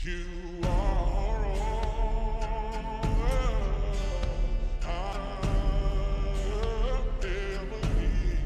You are all I ever need.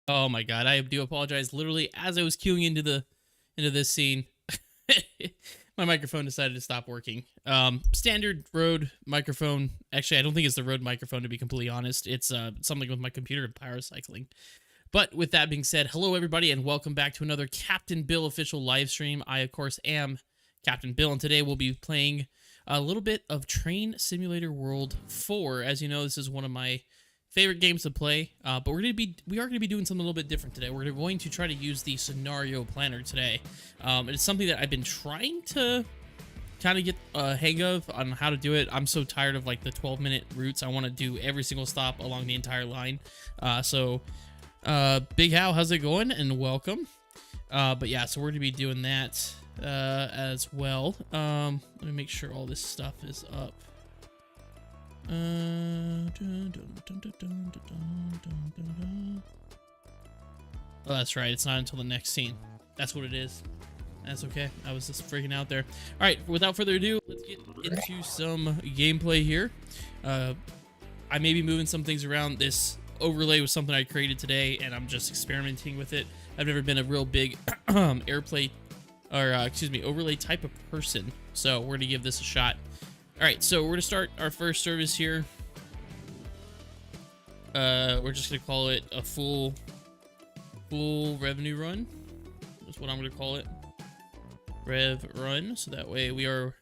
Oh my god, I do apologize. Literally, as I was queuing into this scene, my microphone decided to stop working. Standard Rode microphone. Actually, I don't think it's the Rode microphone, to be completely honest. It's something with my computer power cycling. But with that being said, hello everybody, and welcome back to another Captain Bill official live stream. I, of course, am Captain Bill, and today we'll be playing a little bit of Train Simulator World 4. As you know, this is one of my favorite games to play, but we are going to be doing something a little bit different today. We're going to try to use the scenario planner today. It's something that I've been trying to kind of get a hang of on how to do it. I'm so tired of like the 12-minute routes. I want to do every single stop along the entire line. Big Hal, how's it going? And welcome. But yeah, so we're going to be doing that as well. Let me make sure all this stuff is up. Oh, that's right. It's not until the next scene. That's what it is. That's okay. I was just freaking out there. All right. Without further ado, let's get into some gameplay here. I may be moving some things around. This overlay was something I created today, and I'm just experimenting with it. I've never been a real big overlay type of person, so we're gonna give this a shot. All right, so we're gonna start our first service here. We're just gonna call it a full revenue run. That's what I'm gonna call it. Rev run. So that way we are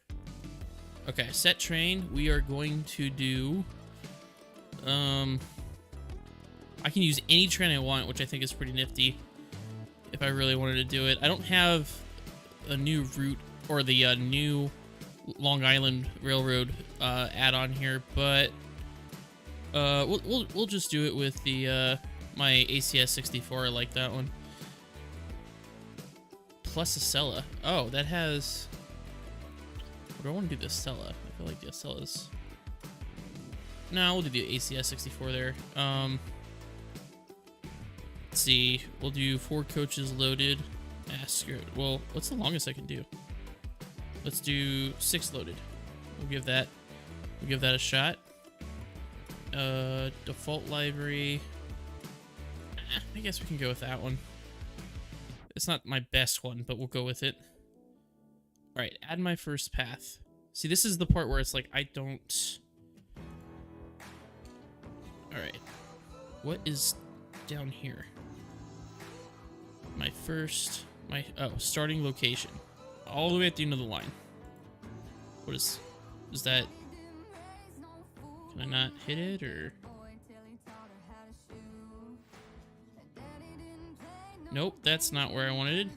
okay. Set train. We are going to do. I can use any train I want, which I think is pretty nifty. If I really wanted to do it, I don't have a new route or the new Long Island Railroad add-on here, but We'll just do it with the my ACS 64. I like that one. Plus a Acela. Oh, that has. What do I want to do the Acela? I feel like the Acela's. No, we'll do the ACS 64 there. Let's see. We'll do 4 coaches loaded. Well, what's the longest I can do? Let's do 6 loaded. We'll give that a shot. Default library. I guess we can go with that one. It's not my best one, but we'll go with it. All right, add my first path. See, this is the part where it's like I don't. All right, what is down here? Starting location, all the way at the end of the line. What is that? Can I not hit it or? Nope, that's not where I wanted it.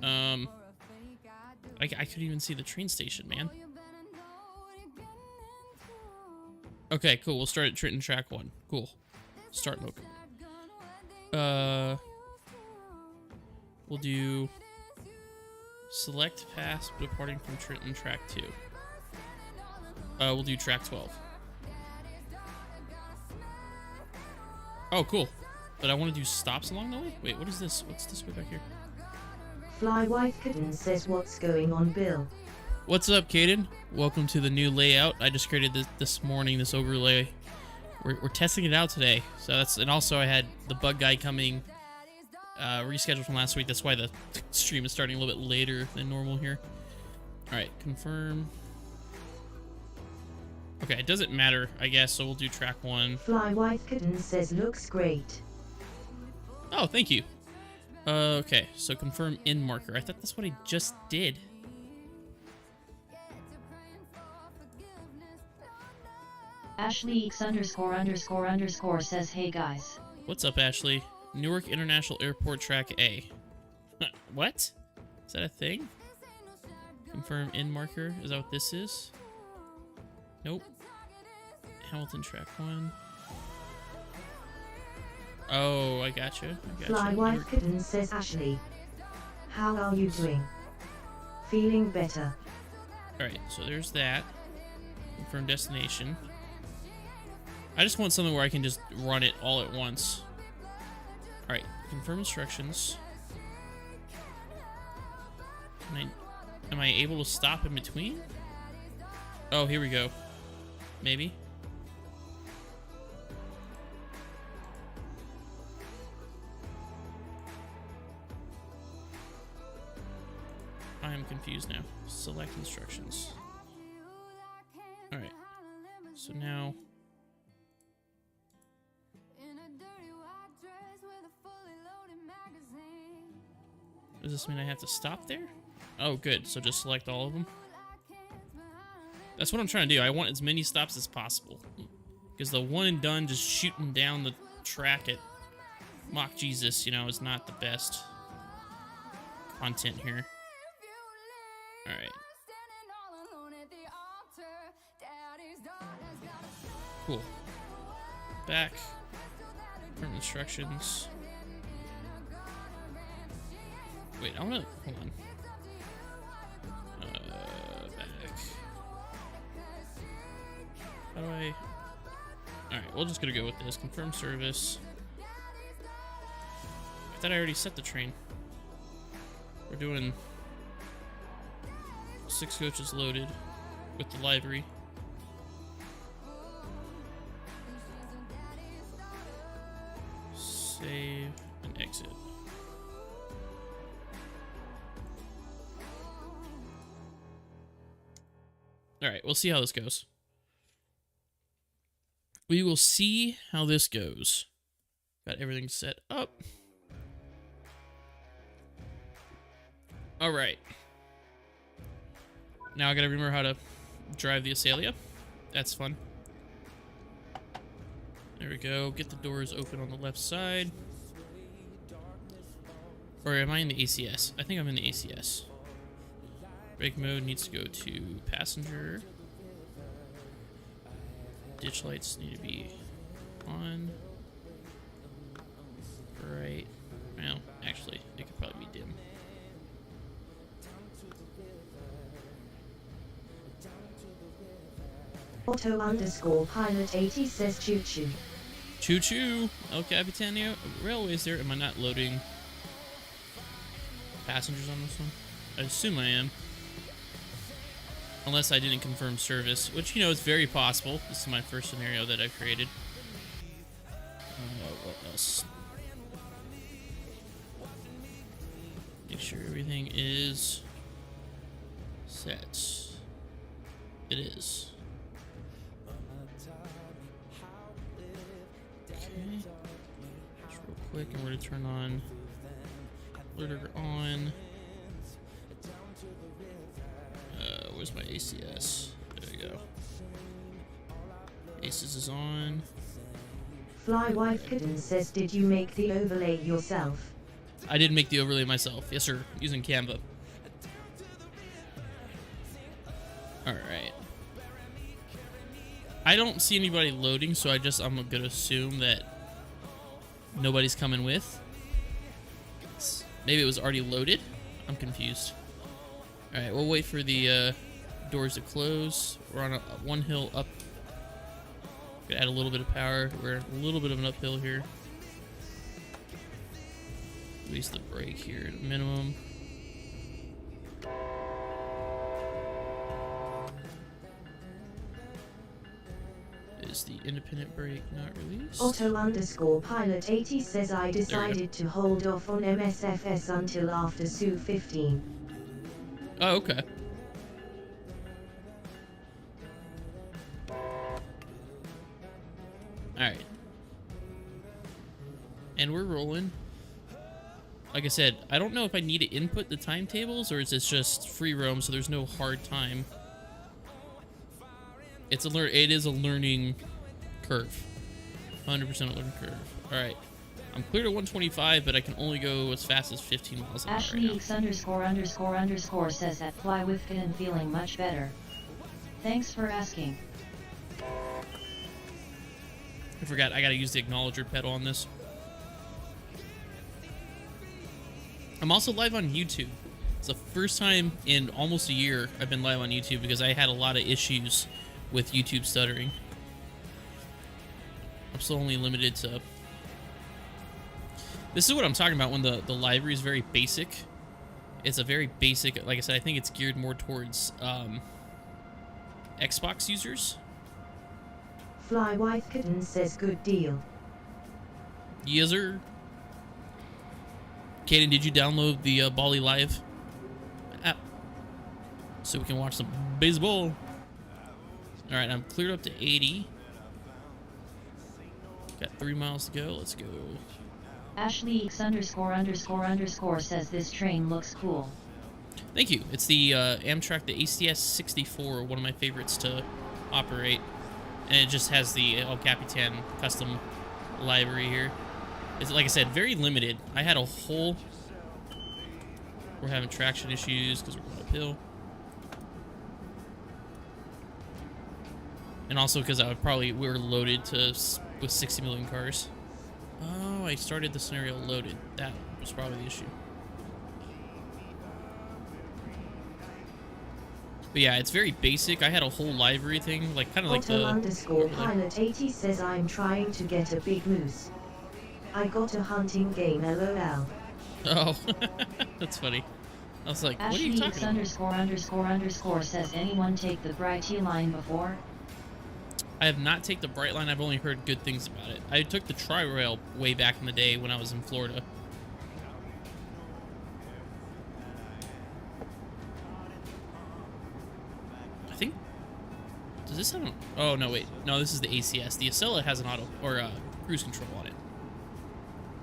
I couldn't even see the train station, man. Okay, cool. We'll start at Trenton Track 1. Cool. Start local. We'll do select pass departing from Trenton Track 2. We'll do Track 12. Oh, cool. But I want to do stops along the way? Wait, what is this? What's this way back here? Fly White Kitten says, what's going on, Bill? What's up, Caden? Welcome to the new layout. I just created this morning, this overlay. We're testing it out today. So that's, and also I had the bug guy coming, rescheduled from last week. That's why the stream is starting a little bit later than normal here. All right, confirm. Okay, it doesn't matter, I guess, so we'll do track 1. Fly White Kitten says, looks great. Oh, thank you. Okay, so confirm in marker. I thought that's what I just did. Ashley____ says, hey guys. What's up, Ashley? Newark International Airport Track A. What? Is that a thing? Confirm in marker. Is that what this is? Nope. Hamilton Track 1. Oh, I gotcha. Fly White Kitten says, Ashley, how are you doing? Feeling better. Alright, so there's that. Confirm destination. I just want something where I can just run it all at once. Alright, confirm instructions. Am I able to stop in between? Oh, here we go. Maybe. I am confused now. Select instructions. Alright. So now. Does this mean I have to stop there? Oh, good. So just select all of them. That's what I'm trying to do. I want as many stops as possible. Because the one and done just shooting down the track at Mock Jesus, you know, is not the best content here. Alright. Cool. Back. Confirm instructions. Wait, I wanna... Hold on. Back. How do I... Alright, we're just gonna go with this. Confirm service. I thought I already set the train. We're doing 6 coaches loaded with the livery. Save and exit. Alright, we'll see how this goes. We will see how this goes. Got everything set up. Alright. Now I gotta remember how to drive the Acela. That's fun. There we go. Get the doors open on the left side. Or am I in the ACS? I think I'm in the ACS. Brake mode needs to go to passenger. Ditch lights need to be on. Right. Well, actually, it could probably be dim. Auto_pilot 80 says choo choo. Choo choo! El Capitan Railways there. Am I not loading passengers on this one? I assume I am. Unless I didn't confirm service, which, you know, is very possible. This is my first scenario that I've created. What else? Make sure everything is set. It is. Okay. Just real quick, I'm going to turn on alerter on. Where's my ACS? There we go. ACES is on. Fly Wife Kitten says, did you make the overlay yourself? I did make the overlay myself. Yes, sir. Using Canva. Alright. I don't see anybody loading, so I'm gonna assume that nobody's coming with. Maybe it was already loaded. I'm confused. Alright, we'll wait for the doors to close. We're on one hill up. Gonna add a little bit of power. We're a little bit of an uphill here. Release the brake here at a minimum. Is the independent brake not released? Auto_pilot 80 says, I decided to hold off on MSFS until after SU 15. Oh, okay. Alright. And we're rolling. Like I said, I don't know if I need to input the timetables or is this just free roam, so there's no hard time. It is a learning curve. 100% a learning curve. Alright. I'm clear to 125, but I can only go as fast as 15 miles an hour right now. Ashley____ says that fly with Kitten feeling much better. Thanks for asking. I forgot, I gotta use the acknowledger pedal on this. I'm also live on YouTube. It's the first time in almost a year I've been live on YouTube because I had a lot of issues with YouTube stuttering. I'm still only limited to... This is what I'm talking about when the library is very basic. It's a very basic... Like I said, I think it's geared more towards Xbox users. Fly Wife Kitten says, good deal. Yes, sir. Kaden, did you download the Bali Live app so we can watch some baseball? All right, I'm cleared up to 80. Got 3 miles to go. Let's go. Ashley____ says this train looks cool. Thank you. It's the Amtrak, the ACS 64, one of my favorites to operate. And it just has the El Capitan custom library here. It's, like I said, very limited. I had a whole... We're having traction issues because we're going uphill. And also because we were loaded with 60 million cars. Oh, I started the scenario loaded. That was probably the issue. But yeah, it's very basic. I had a whole library thing, like kind of like the... Auto_pilot 80 says, I'm trying to get a big moose. I got a hunting game, LOL. Oh, that's funny. I was like, what are you talking about? Ashley____ says anyone take the Bright line before? I have not taken the Bright Line. I've only heard good things about it. I took the Tri-Rail way back in the day when I was in Florida. I think... Does this have an... Oh, no, wait. No, this is the ACS. The Acela has an auto... or cruise control on it.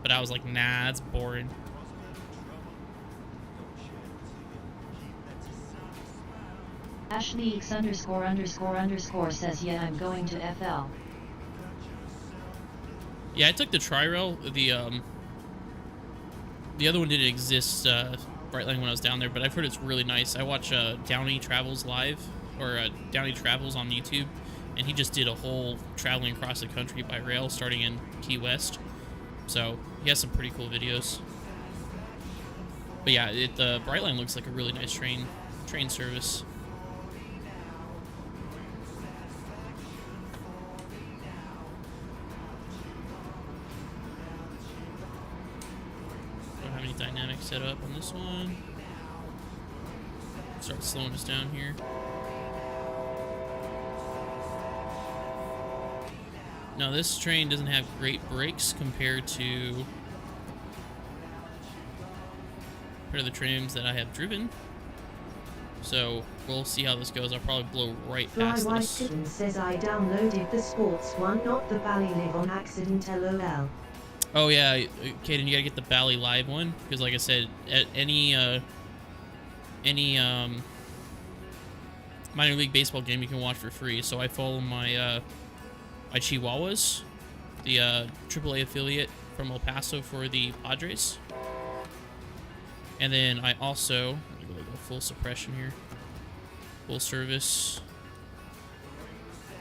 But I was like, nah, that's boring. Ashley____ says, yeah, I'm going to FL. Yeah, I took the Tri-Rail. The other one didn't exist, Brightline, when I was down there, but I've heard it's really nice. I watch Downey Travels live, or Downey Travels on YouTube, and he just did a whole traveling across the country by rail, starting in Key West. So he has some pretty cool videos. But yeah, the Brightline looks like a really nice train service. Don't have any dynamics set up on this one. Start slowing us down here. Now this train doesn't have great brakes compared to the trains that I have driven. So we'll see how this goes. I'll probably blow right past Fly this. White Kitten says I downloaded the sports one, not the Bally Live on accident, lol. Oh yeah, Kaden, you gotta get the Bally Live one, because like I said, at any minor league baseball game you can watch for free. So I follow my Chihuahuas, the AAA affiliate from El Paso for the Padres. And then I also, I'm gonna go full suppression here, full service.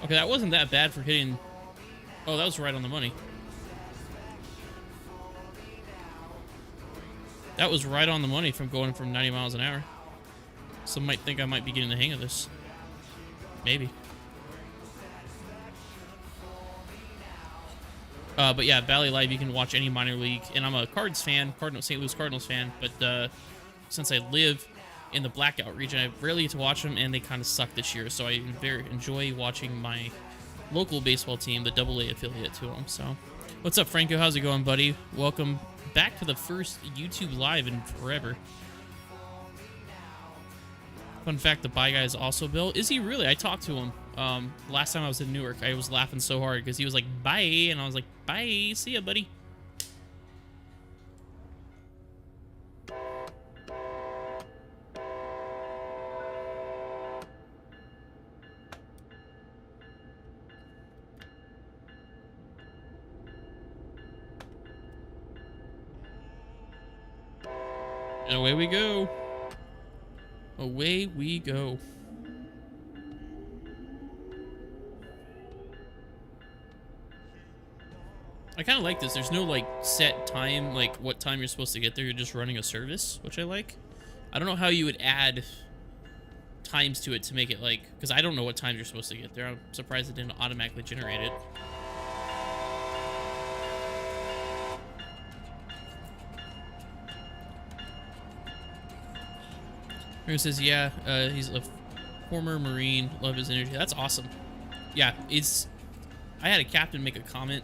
Okay, that wasn't that bad for hitting. Oh, that was right on the money. That was right on the money from going from 90 miles an hour. Some might think I might be getting the hang of this. Maybe. But yeah, Bally Live, you can watch any minor league. And I'm a Cards fan, St. Louis Cardinals fan. But since I live in the blackout region, I rarely get to watch them, and they kind of suck this year. So I enjoy watching my local baseball team, the AA affiliate to them. So, what's up, Franco? How's it going, buddy? Welcome back to the first YouTube live in forever. Fun fact, the Bye Guy is also Bill. Is he really? I talked to him last time I was in Newark. I was laughing so hard because he was like, bye, and I was like, bye, see ya, buddy. And away we go. Away we go. I kind of like this. There's no like set time, like what time you're supposed to get there. You're just running a service, which I like. I don't know how you would add times to it to make it like, because I don't know what time you're supposed to get there. I'm surprised it didn't automatically generate it. Who says, yeah, he's a former Marine, love his energy. That's awesome. Yeah, I had a captain make a comment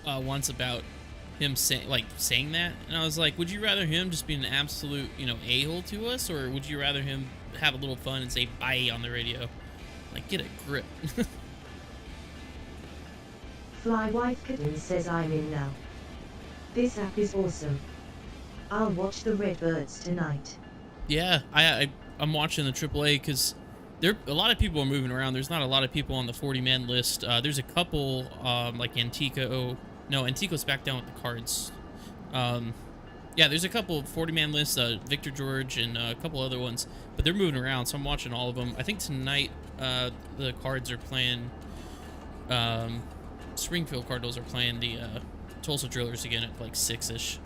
once about him saying that, and I was like, would you rather him just be an absolute, a-hole to us, or would you rather him have a little fun and say bye on the radio? Like, get a grip. Fly White Kitten says I'm in now. This app is awesome. I'll watch the Redbirds tonight. Yeah, I'm watching the AAA because a lot of people are moving around. There's not a lot of people on the 40-man list. There's a couple like Antico. No, Antico's back down with the Cards. Yeah, there's a couple 40-man lists. Victor George and a couple other ones, but they're moving around, so I'm watching all of them. I think tonight the Cards are playing. Springfield Cardinals are playing the Tulsa Drillers again at like 6-ish.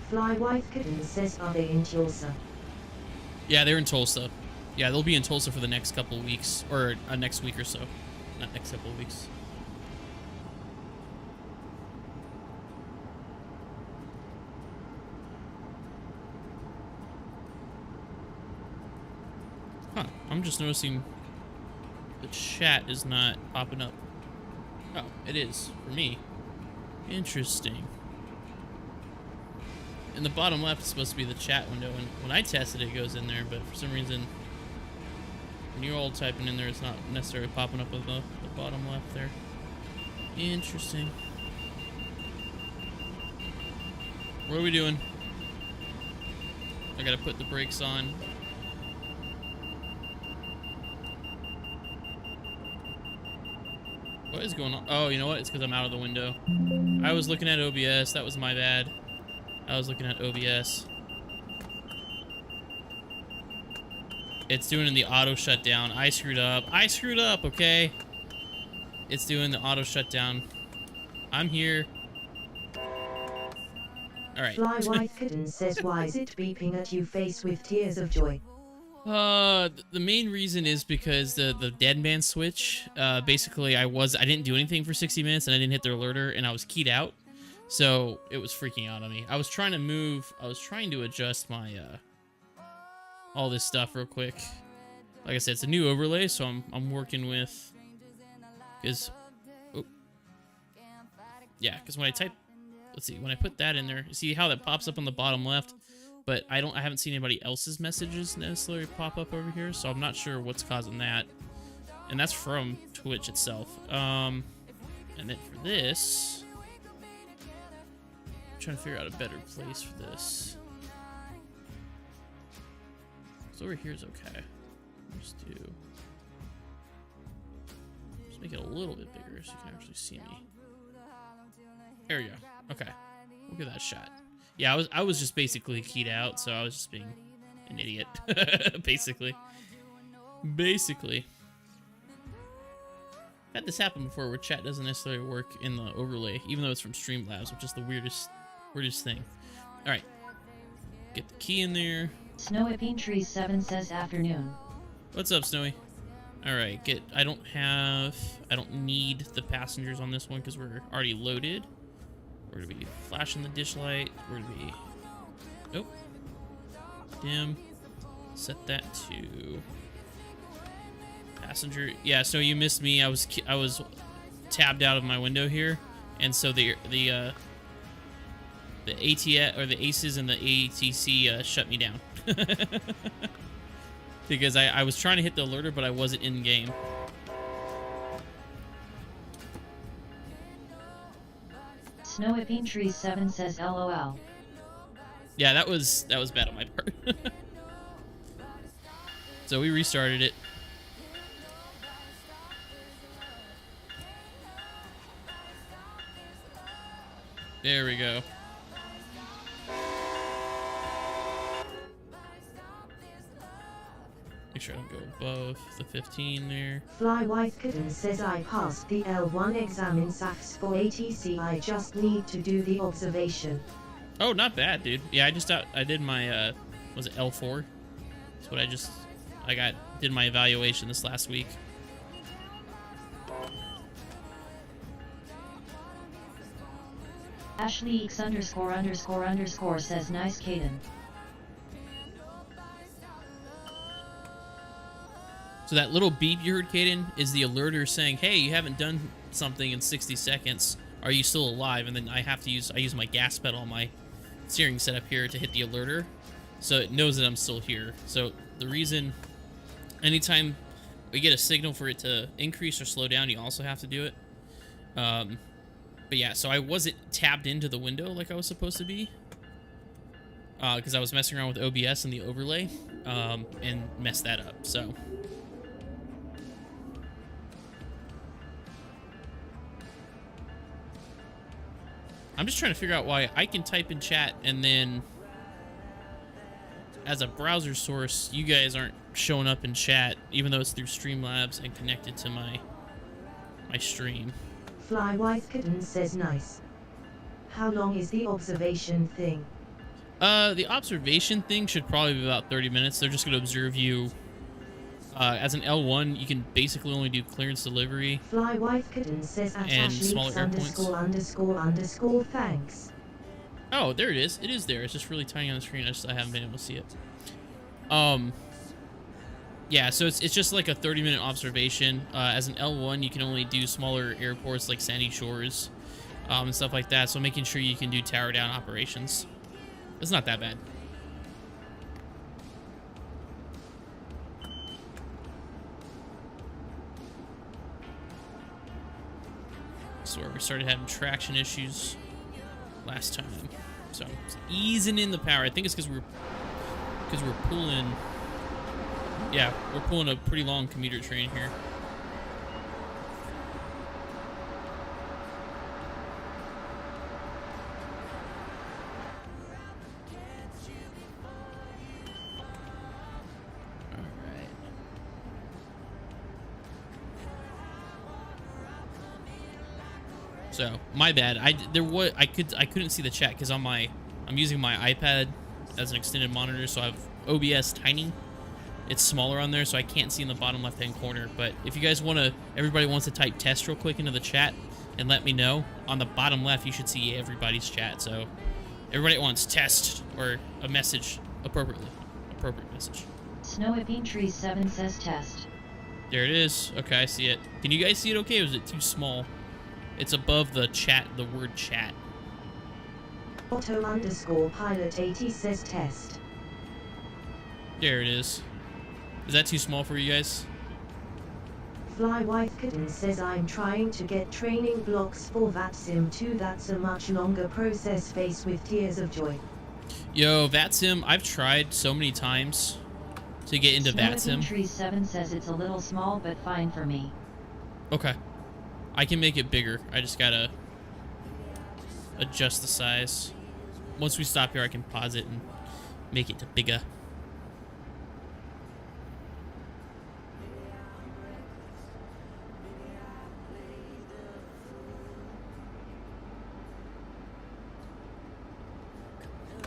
Fly White Kitten says, are they in Tulsa? Yeah, they're in Tulsa. Yeah, they'll be in Tulsa for the next couple of weeks, or next week or so. Not next couple of weeks. Huh, I'm just noticing the chat is not popping up. Oh, it is, for me. Interesting. In the bottom left is supposed to be the chat window, and when I tested it goes in there, but for some reason when you're all typing in there, it's not necessarily popping up with the bottom left there. Interesting. What are we doing? I gotta put the brakes on. What is going on? Oh, you know what? It's because I'm out of the window. I was looking at OBS. That was my bad. I was looking at OBS. It's doing the auto shutdown. I screwed up. I screwed up, okay? It's doing the auto shutdown. I'm here. Alright. Fly White Kitten says, why is it beeping at you face with tears of joy? The main reason is because the dead man switch, basically I didn't do anything for 60 minutes and I didn't hit the alerter and I was keyed out. So it was freaking out on me. I was trying to adjust my, all this stuff real quick. Like I said, it's a new overlay, so I'm working with, because when I type, let's see, when I put that in there, see how that pops up on the bottom left, but I haven't seen anybody else's messages necessarily pop up over here, so I'm not sure what's causing that. And that's from Twitch itself. And then for this, I'm trying to figure out a better place for this. So over here is okay. Just make it a little bit bigger so you can actually see me. There we go. Okay, we'll give that a shot. Yeah, I was just basically keyed out, so I was just being an idiot, basically. Had this happen before, where chat doesn't necessarily work in the overlay, even though it's from Streamlabs, which is the weirdest thing. All right, get the key in there. Snowy Bean Tree 7 says afternoon. What's up, Snowy? All right, I don't need the passengers on this one because we're already loaded. We're gonna be flashing the dish light. We're gonna be, oh, dim. Set that to passenger. Yeah, so you missed me. I was tabbed out of my window here, and so the ATS or the ACES and the ATC shut me down because I was trying to hit the alerter, but I wasn't in game. Snowy Bean Tree 7 says LOL. Yeah, that was bad on my part. So we restarted it. There we go. Make sure I don't go above the 15 there. Fly White Kitten says, I passed the L1 exam in SAFs for ATC. I just need to do the observation. Oh, not bad, dude. Yeah, I did my was it L4? That's what I did my evaluation this last week. Ashley X ___ says nice Caden. So that little beep you heard, Caden, is the alerter saying, hey, you haven't done something in 60 seconds. Are you still alive? And then I use my gas pedal on my steering setup here to hit the alerter, so it knows that I'm still here. So the reason, anytime we get a signal for it to increase or slow down, you also have to do it. But yeah, so I wasn't tabbed into the window like I was supposed to be, because I was messing around with OBS and the overlay, and messed that up. So I'm just trying to figure out why I can type in chat and then as a browser source, you guys aren't showing up in chat, even though it's through Streamlabs and connected to my stream. Fly White Kitten says nice. How long is the observation thing? The observation thing should probably be about 30 minutes. They're just going to observe you. As an L1, you can basically only do clearance delivery. Fly White Kitten says at And smaller ___ thanks. Oh, there it is. It is there. It's just really tiny on the screen. I haven't been able to see it. Yeah, so it's just like a 30-minute observation. As an L1, you can only do smaller airports like Sandy Shores and stuff like that. So making sure you can do tower down operations. It's not that bad. So we started having traction issues last time. So it's easing in the power. I think it's because we're pulling. Yeah, we're pulling a pretty long commuter train here. So my bad. I couldn't see the chat because I'm using my iPad as an extended monitor, so I have OBS Tiny. It's smaller on there, so I can't see in the bottom left-hand corner. But if you guys everybody wants to type test real quick into the chat and let me know. On the bottom left, you should see everybody's chat. So everybody wants test or a message appropriate message. Snowy Bean Tree 7 says test. There it is. Okay, I see it. Can you guys see it okay, or is it too small? It's above the chat, the word chat. Auto_pilot 80 says test. There it is. Is that too small for you guys? Fly Wife Kitten says I'm trying to get training blocks for VATSIM 2. That's a much longer process faced with tears of joy. Yo, VATSIM, I've tried so many times to get into Snowy VATSIM. Bean Tree 7 says it's a little small but fine for me. Okay. I can make it bigger. I just gotta adjust the size. Once we stop here, I can pause it and make it to bigger.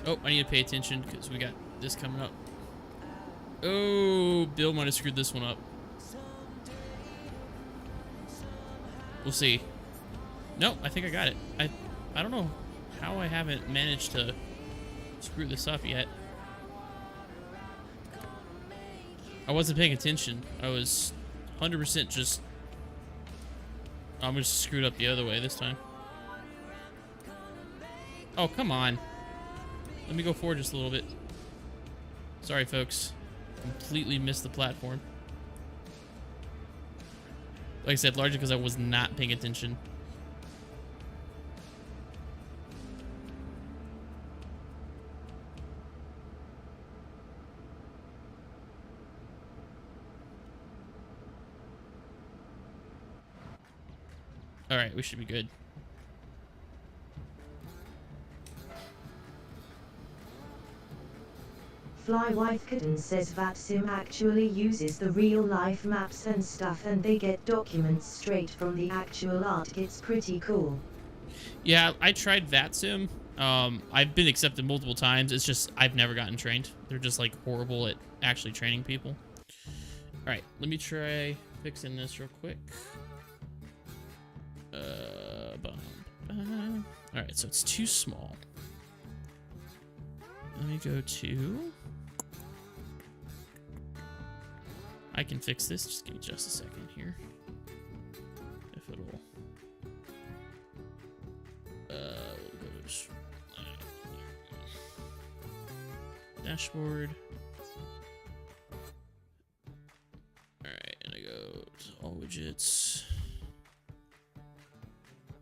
Oh, I need to pay attention because we got this coming up. Oh, Bill might have screwed this one up. We'll see. Nope, I think I got it. I don't know how I haven't managed to screw this up yet. I wasn't paying attention. I was 100% just... I'm just screwed up the other way this time. Oh, come on. Let me go forward just a little bit. Sorry, folks. Completely missed the platform. Like I said, largely because I was not paying attention. Alright, we should be good. Fly Wife Kitten says VATSIM actually uses the real-life maps and stuff, and they get documents straight from the actual art. It's pretty cool. Yeah, I tried VATSIM. I've been accepted multiple times. It's just I've never gotten trained. They're just like horrible at actually training people. All right, let me try fixing this real quick. All right, so it's too small. Let me go to... I can fix this. Just give me just a second here. If it'll... we'll go to... dashboard. Alright, and I go to all widgets.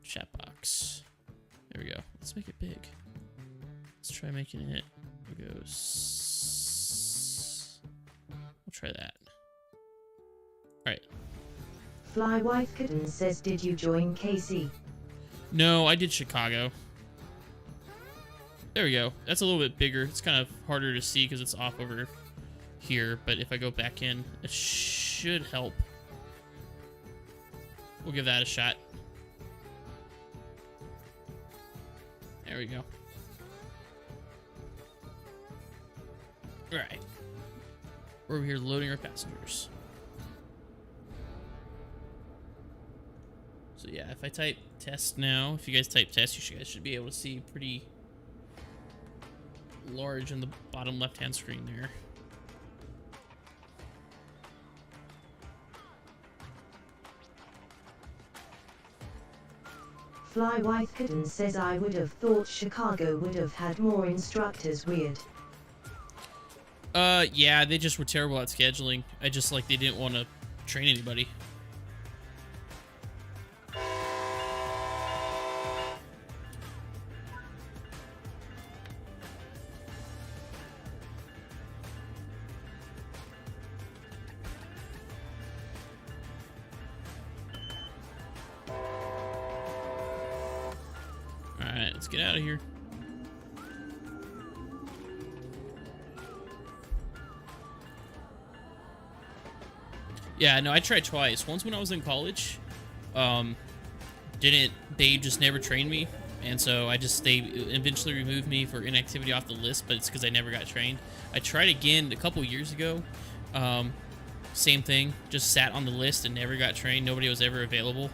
Chat box. There we go. Let's make it big. Let's try making it... We'll go... We'll try that. Alright. Fly Wife Kitten says, did you join KC? No, I did Chicago. There we go. That's a little bit bigger. It's kind of harder to see because it's off over here, but if I go back in, it should help. We'll give that a shot. There we go. Alright. We're over here loading our passengers. So yeah, if I type test now, if you guys type test, you guys should be able to see pretty large on the bottom left-hand screen there. Fly Wife Kitten says, I would have thought Chicago would have had more instructors. Weird. Yeah, they just were terrible at scheduling. I just, like, they didn't want to train anybody. Alright, let's get out of here. Yeah, no, I tried twice. Once when I was in college, they just never trained me, and so they eventually removed me for inactivity off the list, but it's because I never got trained. I tried again a couple years ago. Same thing, just sat on the list and never got trained. Nobody was ever available.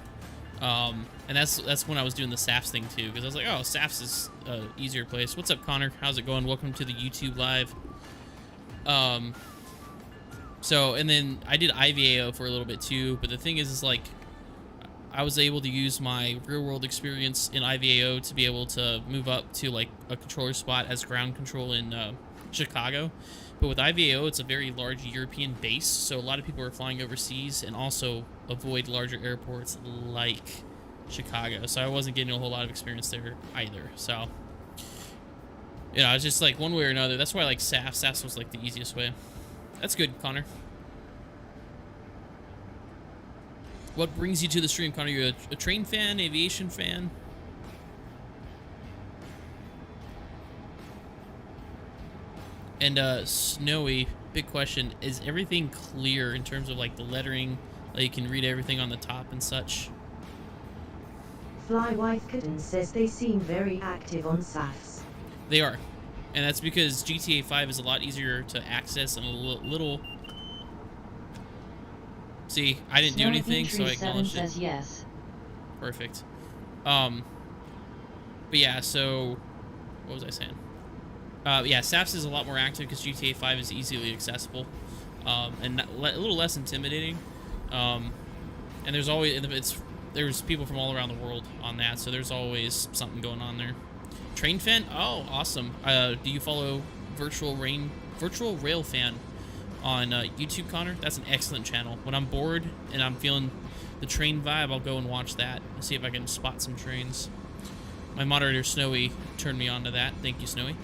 And that's when I was doing the SAFs thing too, because I was like, oh, SAFs is easier place. What's up, Connor? How's it going? Welcome to the YouTube live. So, and then I did IVAO for a little bit too, but the thing is like, I was able to use my real world experience in IVAO to be able to move up to like a controller spot as ground control in Chicago. But with IVAO, it's a very large European base, so a lot of people are flying overseas and also avoid larger airports like Chicago. So I wasn't getting a whole lot of experience there either. So, you know, it's just like one way or another. That's why I like SAF. SAF was like the easiest way. That's good, Connor. What brings you to the stream, Connor? You're a train fan, aviation fan? And Snowy, big question, is everything clear in terms of like the lettering, like you can read everything on the top and such? Flywife Kitten says they seem very active on SAFs. They are, and that's because GTA 5 is a lot easier to access and a little. See, I didn't do anything, so I acknowledged it. Says yes. Perfect. But yeah, so what was I saying? Yeah, SAFs is a lot more active because GTA 5 is easily accessible, and a little less intimidating. And there's people from all around the world on that, so there's always something going on there. Train fan? Oh, awesome. Do you follow Virtual Rail Fan on YouTube, Connor? That's an excellent channel. When I'm bored and I'm feeling the train vibe, I'll go and watch that and see if I can spot some trains. My moderator Snowy turned me on to that. Thank you, Snowy.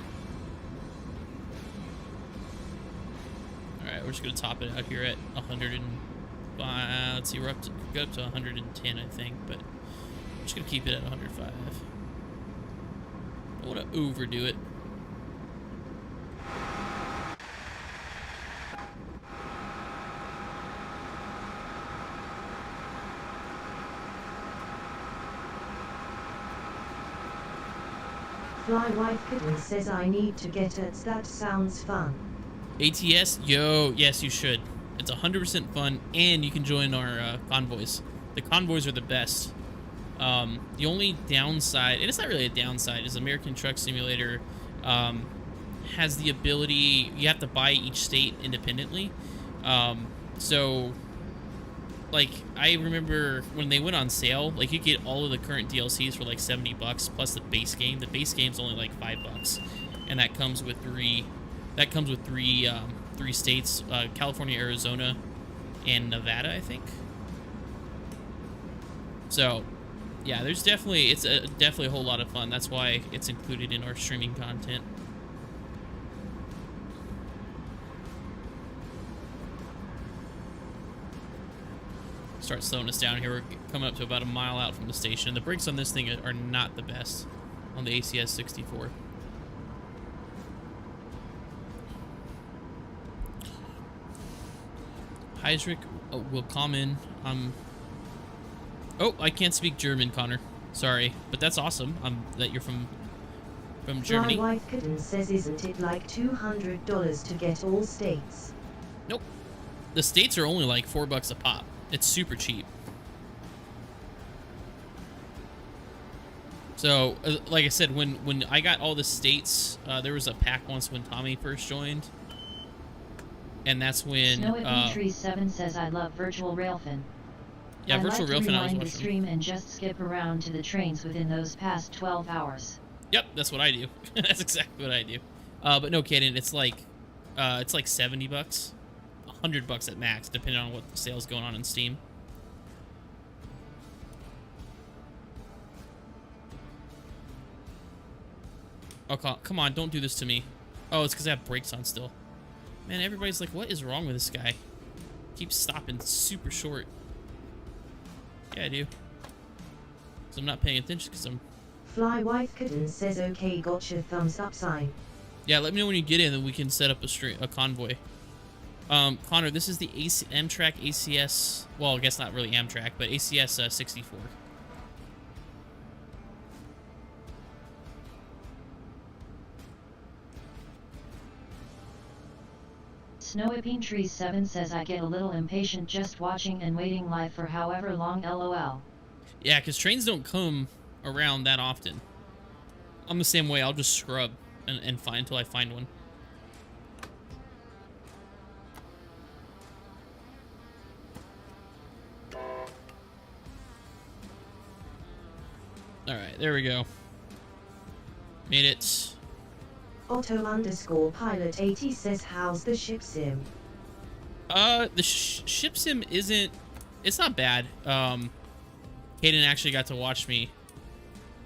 Alright, we're just gonna top it out here at 105. Let's see, we're up to 110, I think, but I'm just gonna keep it at 105. I don't want to overdo it. Flywife Kitten says I need to get it. That sounds fun. ATS? Yo, yes, you should. It's 100% fun, and you can join our convoys. The convoys are the best. The only downside, and it's not really a downside, is American Truck Simulator has the ability, you have to buy each state independently. So, like, I remember when they went on sale, like, you get all of the current DLCs for like $70 plus the base game. The base game's only like $5, and that comes with three states, California, Arizona, and Nevada, I think. So, yeah, there's definitely, it's definitely a whole lot of fun. That's why it's included in our streaming content. Start slowing us down here. We're coming up to about a mile out from the station. The brakes on this thing are not the best on the ACS 64. Heydrich will come in. Oh, I can't speak German, Connor. Sorry, but that's awesome. That you're from Germany. My wife Kitten says, isn't it like $200 to get all states? Nope. The states are only like $4 a pop. It's super cheap. So, like I said, when I got all the states, there was a pack once when Tommy first joined. And that's when Snowy7 says I love Virtual Railfin. Yeah, Virtual Railfin I was watching. The stream and just skip around to the trains within those past 12 hours. Yep, that's what I do. That's exactly what I do. But no kidding, it's like $70, $100 at max, depending on what the sale's going on in Steam. Oh, come on, don't do this to me. Oh, it's because I have brakes on still. Man, everybody's like, what is wrong with this guy? Keeps stopping super short. Yeah, I do. So I'm not paying attention because I'm... Flywife Kitten says, okay, gotcha, thumbs up sign. Yeah, let me know when you get in and we can set up a convoy. Connor, this is the Amtrak ACS... Well, I guess not really Amtrak, but ACS 64. Snowy Pine Tree 7 says I get a little impatient just watching and waiting live for however long lol. Yeah, because trains don't come around that often. I'm the same way. I'll just scrub and find until I find one. All right, there we go. Made it. Otto_pilot 80 says, how's the ship sim? The ship sim isn't. It's not bad. Hayden actually got to watch me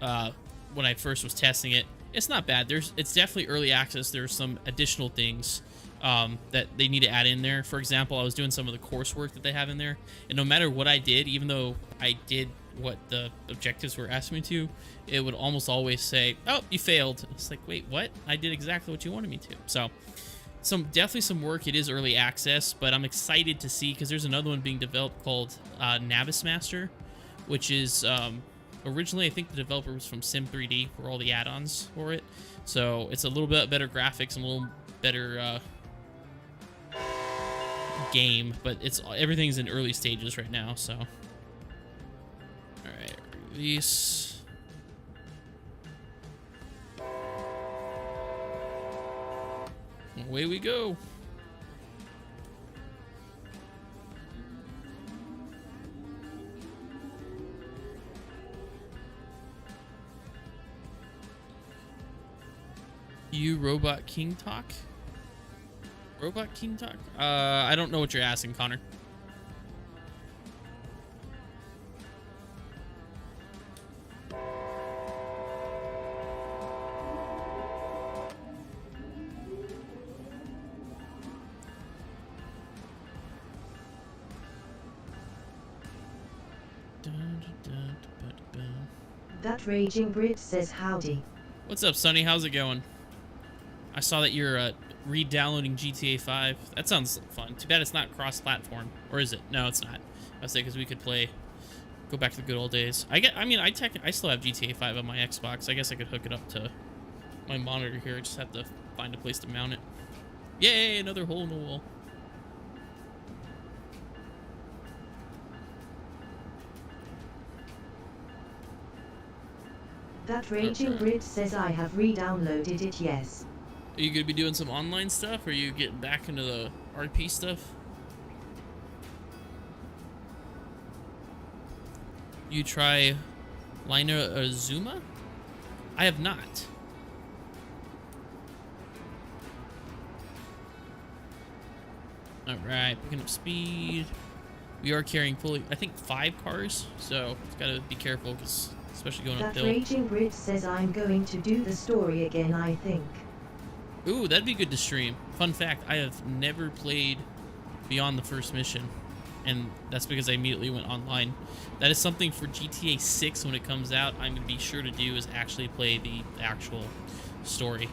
when I first was testing it. It's not bad. It's definitely early access. There's some additional things that they need to add in there. For example, I was doing some of the coursework that they have in there, and no matter what I did, even though I did what the objectives were asking me to, it would almost always say, "Oh, you failed." It's like, wait, what? I did exactly what you wanted me to. So, definitely some work. It is early access, but I'm excited to see because there's another one being developed called Navis Master, which is originally, I think the developer was from Sim 3D for all the add-ons for it. So it's a little bit better graphics and a little better game, but everything's in early stages right now. So, all right, release. Away we go. You Robot King Talk? Robot King Talk? I don't know what you're asking, Connor. That Raging Brit says, howdy. What's up, Sonny? How's it going? I saw that you're re-downloading GTA 5. That sounds fun. Too bad it's not cross-platform. Or is it? No, it's not. I was saying because we could go back to the good old days. I still have GTA 5 on my Xbox. I guess I could hook it up to my monitor here. I just have to find a place to mount it. Yay, another hole in the wall. That Raging Brit says, I have re-downloaded it, yes. Are you going to be doing some online stuff, or are you getting back into the RP stuff? You try Liner Azuma? I have not. Alright, picking up speed. We are carrying fully, I think, 5 cars, so it's got to be careful, because especially going that uphill. That Raging Brit says, I'm going to do the story again, I think. Ooh, that'd be good to stream. Fun fact, I have never played beyond the first mission, and that's because I immediately went online. That is something for GTA 6 when it comes out I'm going to be sure to do, is actually play the actual story.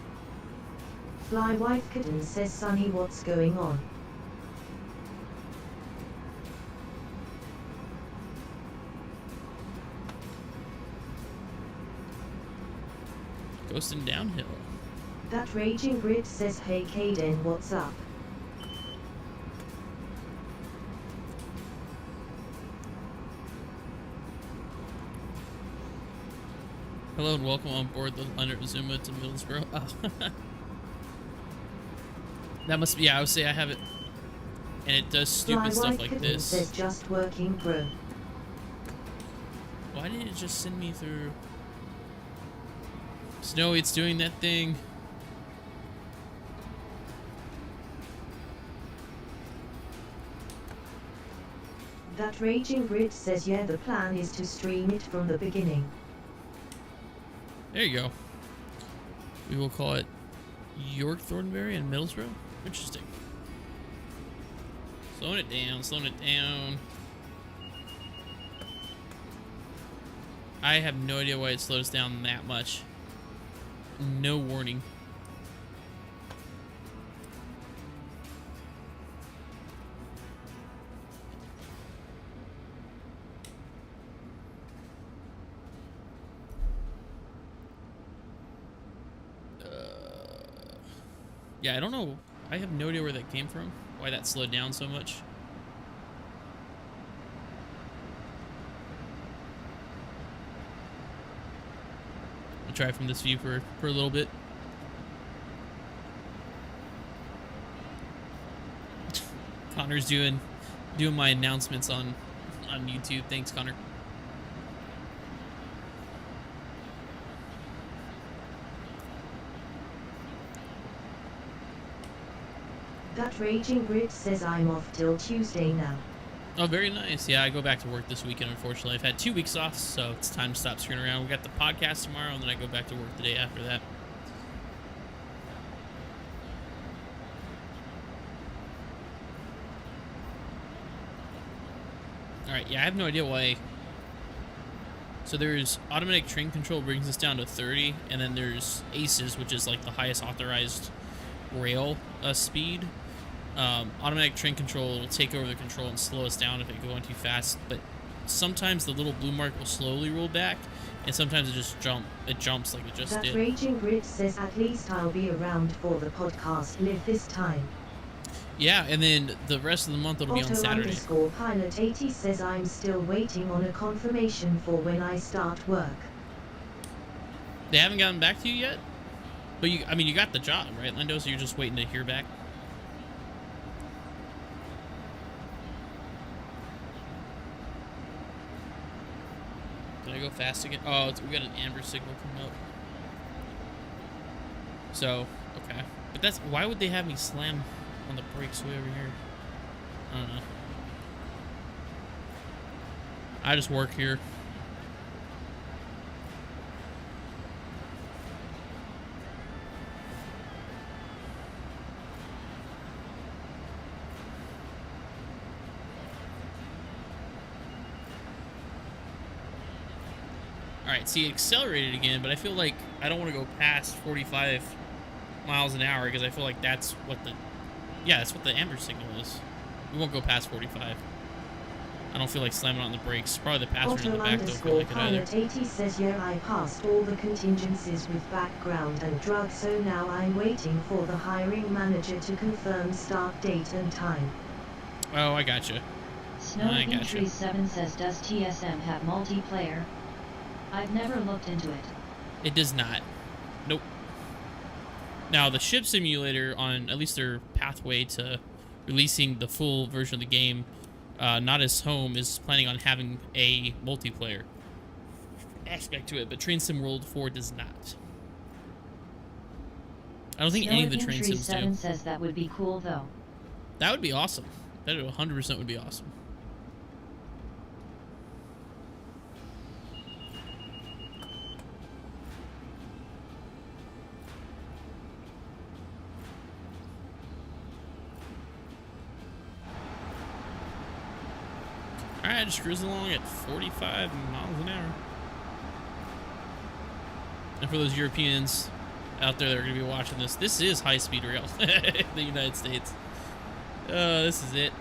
Fly Wife Kitten says, Sonny, what's going on? Ghosting downhill. That Raging Brit says, hey Kaden, what's up? Hello and welcome on board the Liner Azuma to Middlesbrough. Oh. That must be, yeah, I would say I have it. And it does stupid stuff like this. Says, just working, bro. Why did it just send me through? Snowy, it's doing that thing. That Raging Brit says, yeah, the plan is to stream it from the beginning. There you go. We will call it York Thornberry and Middlesbrough. Interesting. Slowing it down, slowing it down. I have no idea why it slows down that much. No warning. Yeah, I don't know. I have no idea where that came from. why that slowed down so much. I'll try from this view for a little bit. Connor's doing my announcements on YouTube. Thanks, Connor. That Raging Grit says I'm off till Tuesday now. Oh, very nice. Yeah, I go back to work this weekend, unfortunately. I've had 2 weeks off, so it's time to stop screwing around. We got the podcast tomorrow, and then I go back to work the day after that. Alright, yeah, I have no idea why. So there's automatic train control brings us down to 30, and then there's ACES, which is like the highest authorized rail speed. Automatic train control will take over the control and slow us down if it goes too fast, but sometimes the little blue mark will slowly roll back, and sometimes it jumps like it just did. That Raging Grit says at least I'll be around for the podcast live this time. Yeah, and then the rest of the month it'll be on Saturday. Pilot 80 says I'm still waiting on a confirmation for when I start work. They haven't gotten back to you yet? But you got the job, right, Lindo? So you're just waiting to hear back? Did I go fast again? Oh, we got an amber signal coming up. So, okay. But that's, why would they have me slam on the brakes way over here? I don't know. I just work here. Alright, see, it accelerated again, but I feel like I don't want to go past 45 miles an hour because I feel like that's what the... Yeah, that's what the amber signal is. We won't go past 45. I don't feel like slamming on the brakes. Probably the passenger in the back don't feel like it either. Pilot 80 says yeah, I passed all the contingencies with background and drugs, so now I'm waiting for the hiring manager to confirm start date and time. Oh, I gotcha. Snow Tree 7 says, does TSM have multiplayer? I've never looked into it. It does not. Nope. Now, the ship simulator, on at least their pathway to releasing the full version of the game, Not As Home is planning on having a multiplayer aspect to it, but Train Sim World 4 does not. I don't think any of the Train Sims do. 7 says that would be cool, though. That would be awesome. That 100% would be awesome. Alright, just cruising along at 45 miles an hour. And for those Europeans out there that are going to be watching this, this is high-speed rail in the United States. This is it.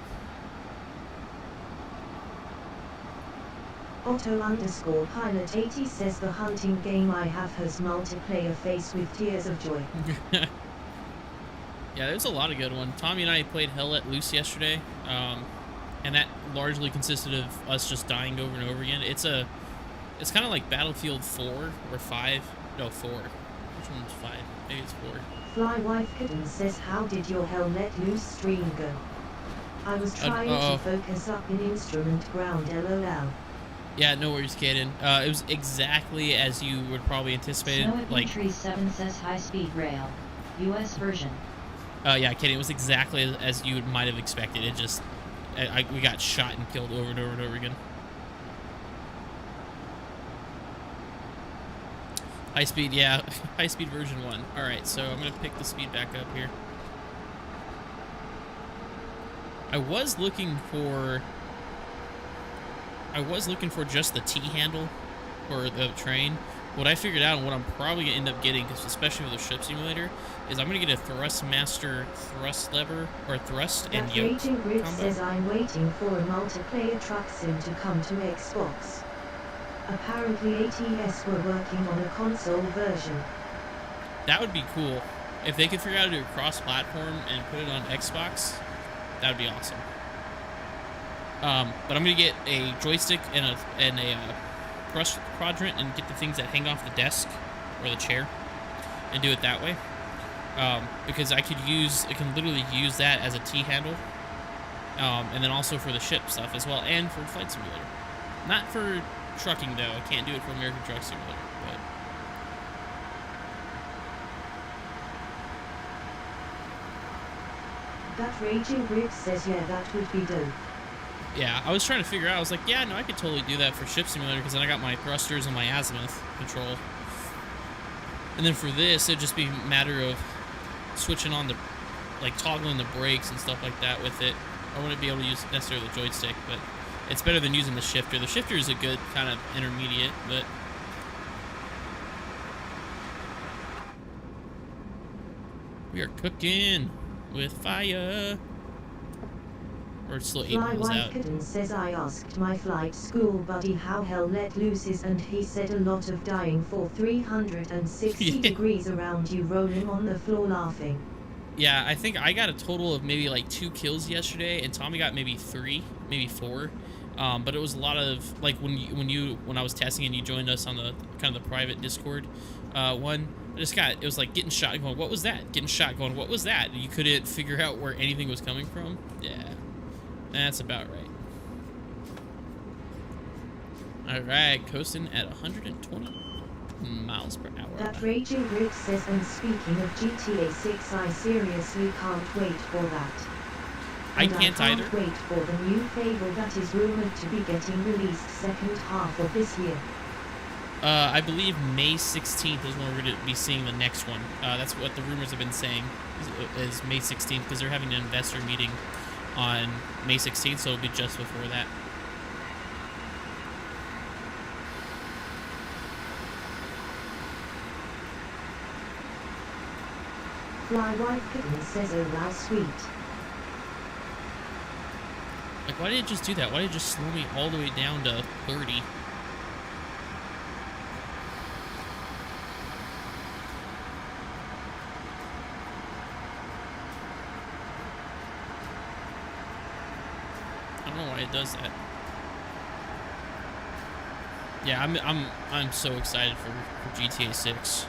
Otto_Pilot 80 says the hunting game I have has multiplayer face with tears of joy. Yeah, there's a lot of good ones. Tommy and I played Hell Let Loose yesterday. And that largely consisted of us just dying over and over again. It's kind of like Battlefield 4 or 5. No, 4. Which one's 5? Maybe it's 4. Flywife Kitten says, how did your Hell Let Loose stream go? I was trying to focus up in instrument ground, lol. Yeah, no worries, Kaden. It was exactly as you would probably anticipate. Snow Tree 7 says high-speed rail, US version. Yeah, Kaden, it was exactly as you might have expected. It just... we got shot and killed over and over and over again. High speed, yeah. High speed version 1. Alright, so I'm going to pick the speed back up here. I was looking for just the T handle for the train. What I figured out and what I'm probably going to end up getting, especially with the ship simulator, is I'm going to get a Thrustmaster thrust lever, or thrust and yoke Raging Grid combo. says I'm waiting for a multiplayer truck sim to come to Xbox. Apparently ATS were working on a console version. That would be cool. If they could figure out how to do a cross-platform and put it on Xbox, That would be awesome. But I'm gonna get a joystick and a thrust quadrant and get the things that hang off the desk or the chair and do it that way. Because I can literally use that as a T-handle. And then also for the ship stuff as well, and for Flight Simulator. Not for trucking though. I can't do it for American Truck Simulator. But That Raging Rick says yeah, that would be dope. yeah, I was trying to figure out. I was like, yeah, no, I could totally do that for Ship Simulator because then I got my thrusters and my azimuth control. And then for this, it'd just be a matter of switching on like toggling the brakes and stuff like that with it. I wouldn't be able to use necessarily the joystick, but it's better than using the shifter. The shifter is a good kind of intermediate, but we are cooking with fire. Or it's still 8 Fly miles White out. Kitten says I asked my flight school buddy how hell let loose is, and he said a lot of dying for 360 Yeah. degrees around you, rolling on the floor laughing. Yeah, I think I got a total of maybe like 2 kills yesterday, and Tommy got maybe 3, maybe 4. But it was a lot of like when I was testing and you joined us on the kind of the private Discord one. It was like getting shot and going, what was that? Getting shot going, what was that? And you couldn't figure out where anything was coming from. Yeah, that's about right. All right, coasting at 120 miles per hour. That Raging Rick says, and speaking of GTA 6, I seriously can't wait for that. I And can't I either. can't wait for the new Fable that is rumored to be getting released second half of this year. I believe May 16th is when we're going to be seeing the next one. That's what the rumors have been saying, is May 16th, because they're having an investor meeting on May 16th, so it'll be just before that. Fly White Kitten says, oh wow, sweet. Like, why did it just do that? Why did it just slow me all the way down to 30? I don't know why it does that. Yeah, I'm so excited for GTA 6.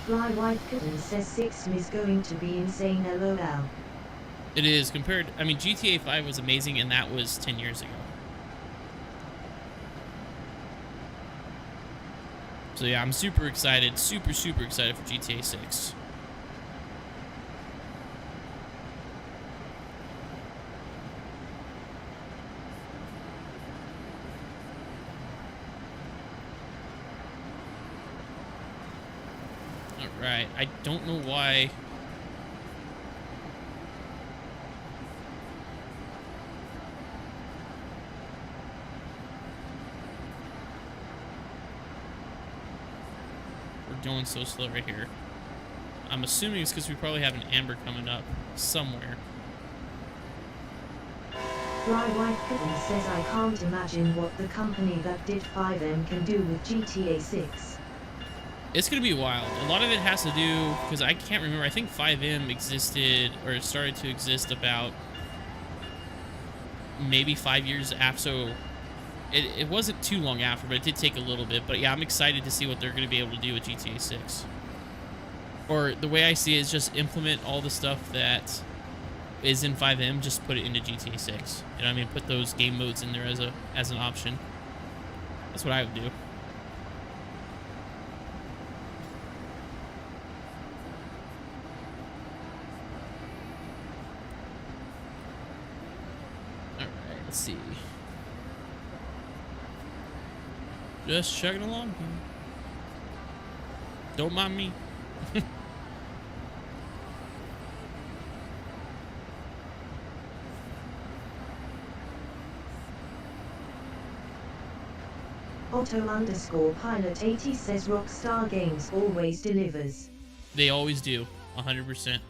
Fly White Kitten says 6 is going to be insane, lol. It is compared. I mean, GTA 5 was amazing, and that was 10 years ago. So yeah, I'm super excited, super excited for GTA 6. All right, I don't know why. Going so slow right here. I'm assuming it's because we probably have an amber coming up somewhere. Fly White Kitten says I can't imagine what the company that did 5M can do with GTA 6. It's gonna be wild. A lot of it has to do because I can't remember. I think 5M existed or started to exist about maybe 5 years after. So it wasn't too long after, but it did take a little bit. But yeah, I'm excited to see what they're going to be able to do with GTA 6. Or the way I see it is just implement all the stuff that is in 5M, just put it into GTA 6. You know what I mean? Put those game modes in there as an option. That's what I would do. All right, let's see. Just chugging along here. Don't mind me. Otto_pilot80 says Rockstar Games always delivers. They always do, 100%.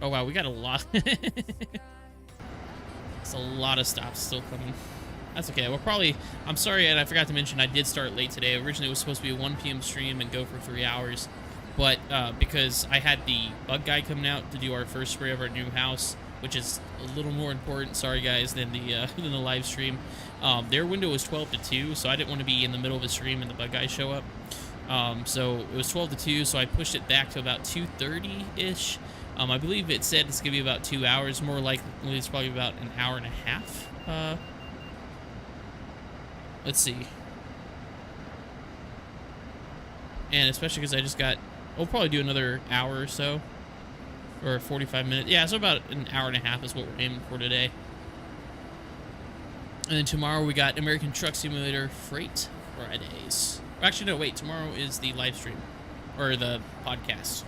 Oh wow, we got a lot. It's a lot of stops still coming. That's okay. We'll probably... I'm sorry, and I forgot to mention, I did start late today. Originally, it was supposed to be a 1 p.m. stream and go for 3 hours. But because I had the bug guy coming out to do our first spray of our new house, which is a little more important, sorry guys, than the live stream. Their window was 12 to 2, so I didn't want to be in the middle of a stream and the bug guy show up. So it was 12 to 2, so I pushed it back to about 2:30-ish. I believe it said it's going to be about 2 hours. More likely, it's probably about an hour and a half. Let's see. And especially because I just got... We'll probably do another hour or so. Or 45 minutes. Yeah, so about an hour and a half is what we're aiming for today. And then tomorrow we got American Truck Simulator Freight Fridays. Actually, no, wait. Tomorrow is the live stream. Or the podcast.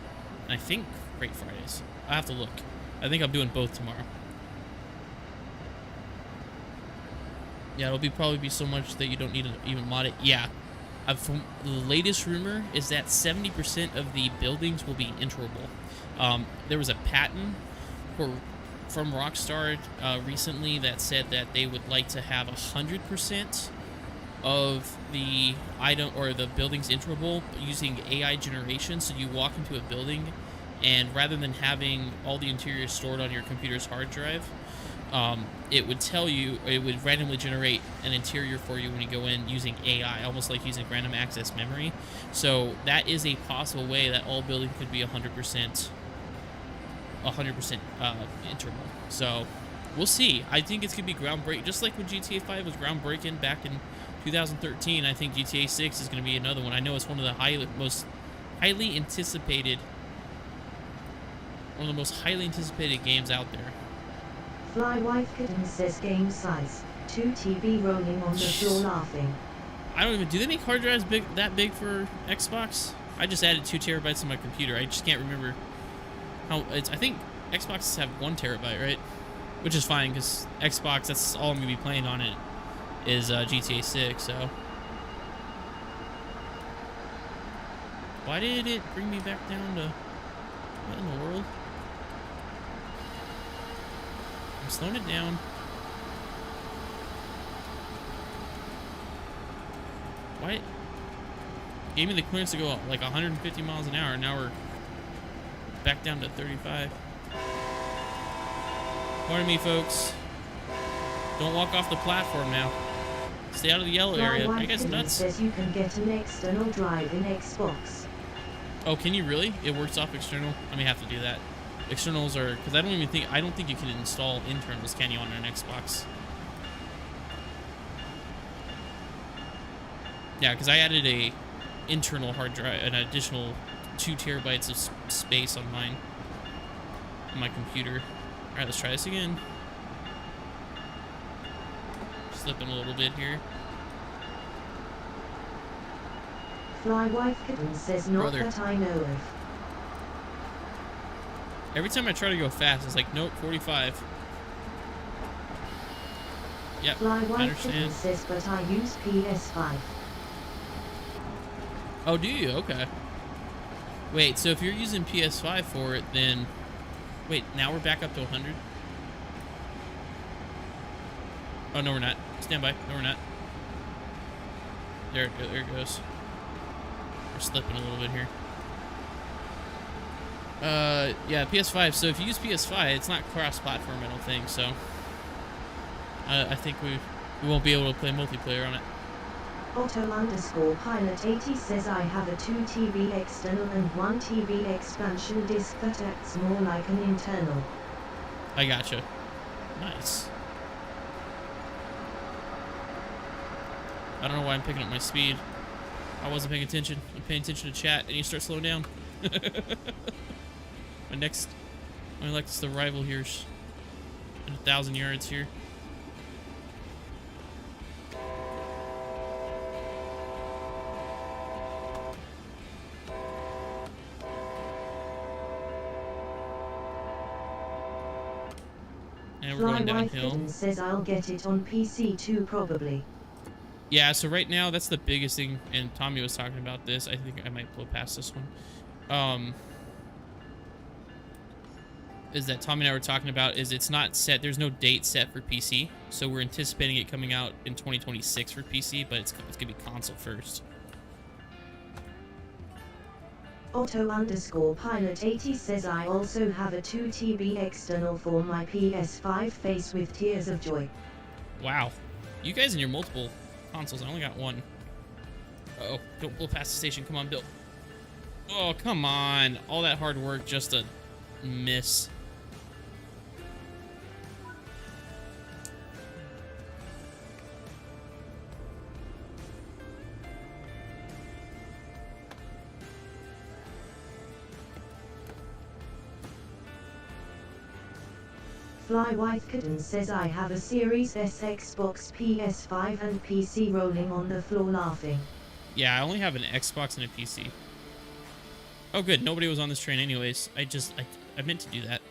And I think Freight Fridays. I have to look. I think I'm doing both tomorrow. Yeah, it'll probably be so much that you don't need to even mod it. Yeah. From the latest rumor is that 70% of the buildings will be enterable. There was a patent from Rockstar recently that said that they would like to have 100% of the item or the buildings enterable using AI generation. So you walk into a building, and rather than having all the interior stored on your computer's hard drive, it would tell you, it would randomly generate an interior for you when you go in using AI, almost like using random access memory. So that is a possible way that all buildings could be 100% enterable. So we'll see. I think it's gonna be groundbreaking, just like when GTA 5 was groundbreaking back in 2013. I think GTA 6 is gonna be another one. I know it's one of the most highly anticipated games out there. Flywife Kitten says game size, 2 TB rolling on the floor laughing. I don't even... Do they make hard drives that big for Xbox? I just added 2 terabytes to my computer. I just can't remember how... I think Xboxes have 1 terabyte, right? Which is fine, because Xbox, that's all I'm going to be playing on it, is GTA 6, so... Why did it bring me back down to... What in the world? I'm slowing it down. Why? Gave me the clearance to go like 150 miles an hour, and now we're back down to 35. Pardon me, folks. Don't walk off the platform now. Stay out of the yellow area. Are you guys nuts? Says you can get an external drive in Xbox. Oh, can you really? It works off external? I may have to do that. Externals are... Because I don't think you can install internals, can you, on an Xbox? Yeah, because I added a internal hard drive, an additional 2 terabytes of space on my computer. Alright, let's try this again. Slipping a little bit here. Flywife Kitten says not Brother. that I know of. Every time I try to go fast, it's like, nope, 45. Yep, I Flywife Kitten understand. says, but I use PS5. Oh, do you? Okay. Wait, so if you're using PS5 for it, then... Wait, now we're back up to 100? Oh, no, we're not. Stand by. No, we're not. There it goes. We're slipping a little bit here. Yeah, PS5. So if you use PS5, it's not cross-platform, I don't think, so... I think we won't be able to play multiplayer on it. Otto_pilot80 says I have a 2 TB external and 1 TB expansion disk that acts more like an internal. I gotcha. Nice. I don't know why I'm picking up my speed. I wasn't paying attention. I'm paying attention to chat, and you start slowing down. My next rival here's at 1,000 yards here. And we're going downhill. Flywife says I'll get it on PC too, probably. Yeah, so right now that's the biggest thing, and Tommy was talking about this. I think I might blow past this one. Is that Tommy and I were talking about is it's not set. There's no date set for PC, so we're anticipating it coming out in 2026 for PC, but it's gonna be console first. Auto_pilot 80 says I also have a 2 TB external for my PS5 face with tears of joy. Wow, you guys and your multiple consoles. I only got one. Uh oh, don't blow past the station. Come on, Bill. Oh, come on. All that hard work just to miss. Fly White Kitten says I have a Series S Xbox, PS5 and PC rolling on the floor laughing. Yeah, I only have an Xbox and a PC. Oh, good. Nobody was on this train anyways. I meant to do that.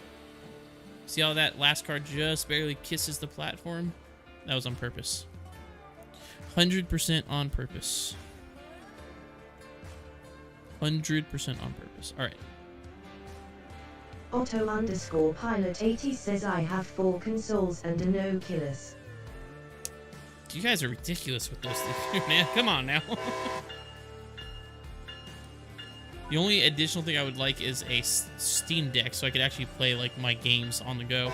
See how that last car just barely kisses the platform? That was on purpose. 100% on purpose. 100% on purpose. All right. Auto_pilot 80 says I have 4 consoles and a no killers. You guys are ridiculous with those things, man. Come on now. The only additional thing I would like is a Steam Deck so I could actually play like my games on the go.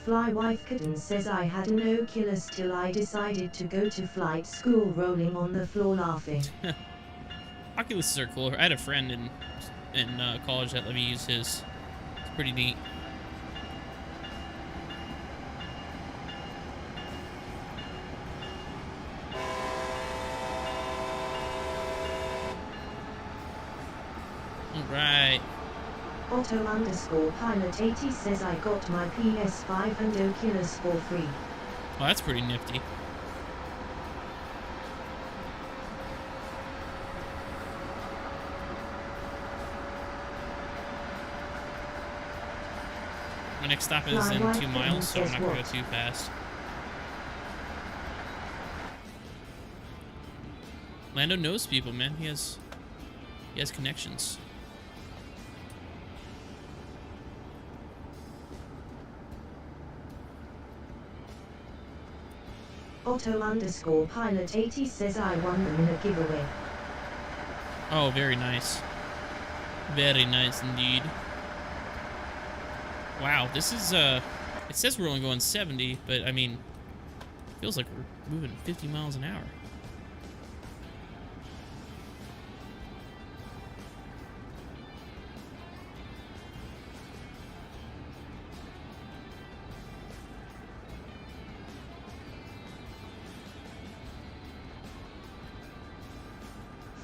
Fly Wife Kitten says I had no killers till I decided to go to flight school rolling on the floor laughing. Oculuses are cool. I had a friend in college that let me use his. It's pretty neat. All right. Auto_pilot 80 says I got my PS5 and Oculus for free. Well, that's pretty nifty. My next stop is in 2 miles, so I'm not going to go too fast. Lando knows people, man. He has connections. Auto_pilot 80 says I won them in a giveaway. Oh, very nice. Very nice indeed. Wow, this is, it says we're only going 70, but I mean, it feels like we're moving 50 miles an hour.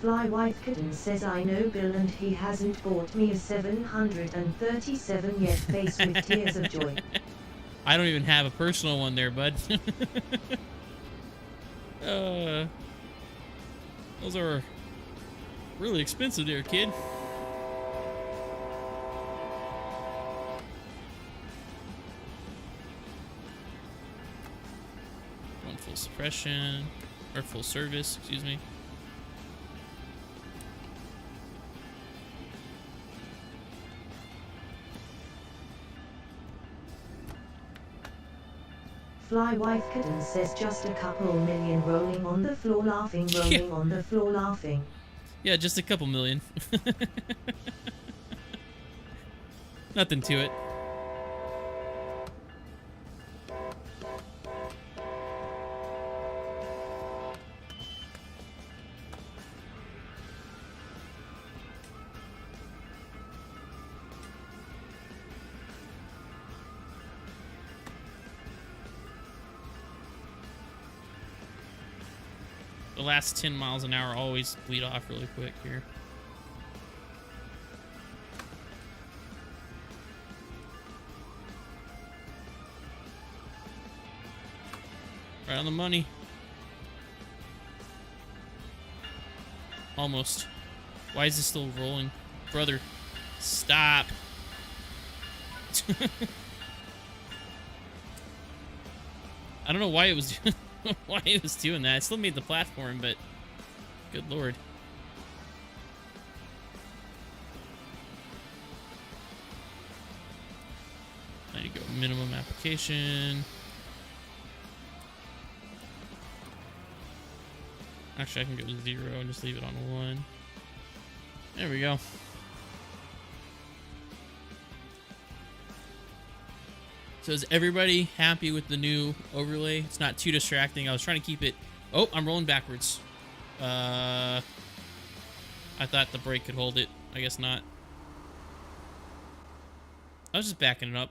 Fly Wife Kitten says I know Bill and he hasn't bought me a 737 yet face with tears of joy. I don't even have a personal one there, bud. Those are really expensive there, kid. Going full suppression, or full service, excuse me. Fly Wife Kitten says just a couple million rolling on the floor laughing, rolling on the floor laughing. Yeah, just a couple million. Nothing to it. The last 10 miles an hour always bleed off really quick here. Right on the money. Almost. Why is this still rolling? Brother, stop. I don't know why it was why it was doing that. It still made the platform, but good lord. There you go. Minimum application. Actually, I can go to 0 and just leave it on 1. There we go. So is everybody happy with the new overlay? It's not too distracting. I was trying to keep it... Oh, I'm rolling backwards. I thought the brake could hold it. I guess not. I was just backing it up.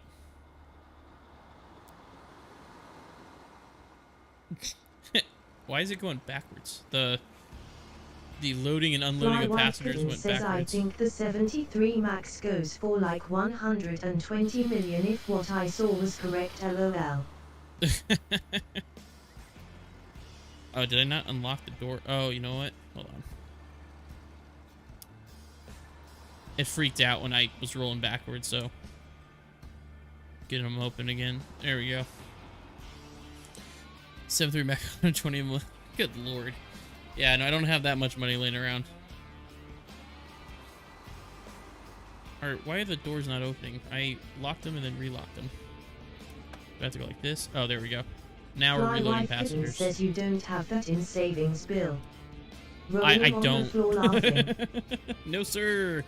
Why is it going backwards? The loading and unloading of passengers went says, backwards. I think the 73 max goes for like 120 million if what I saw was correct, lol. Oh, did I not unlock the door? Oh, you know what? Hold on. It freaked out when I was rolling backwards, so... Getting them open again. There we go. 73 max 120 million. Good lord. Yeah, no, I don't have that much money laying around. Alright, why are the doors not opening? I locked them and then relocked them. Do I have to go like this? Oh, there we go. Now we're reloading passengers. Says you don't have that in savings, Bill. I don't. No, sir.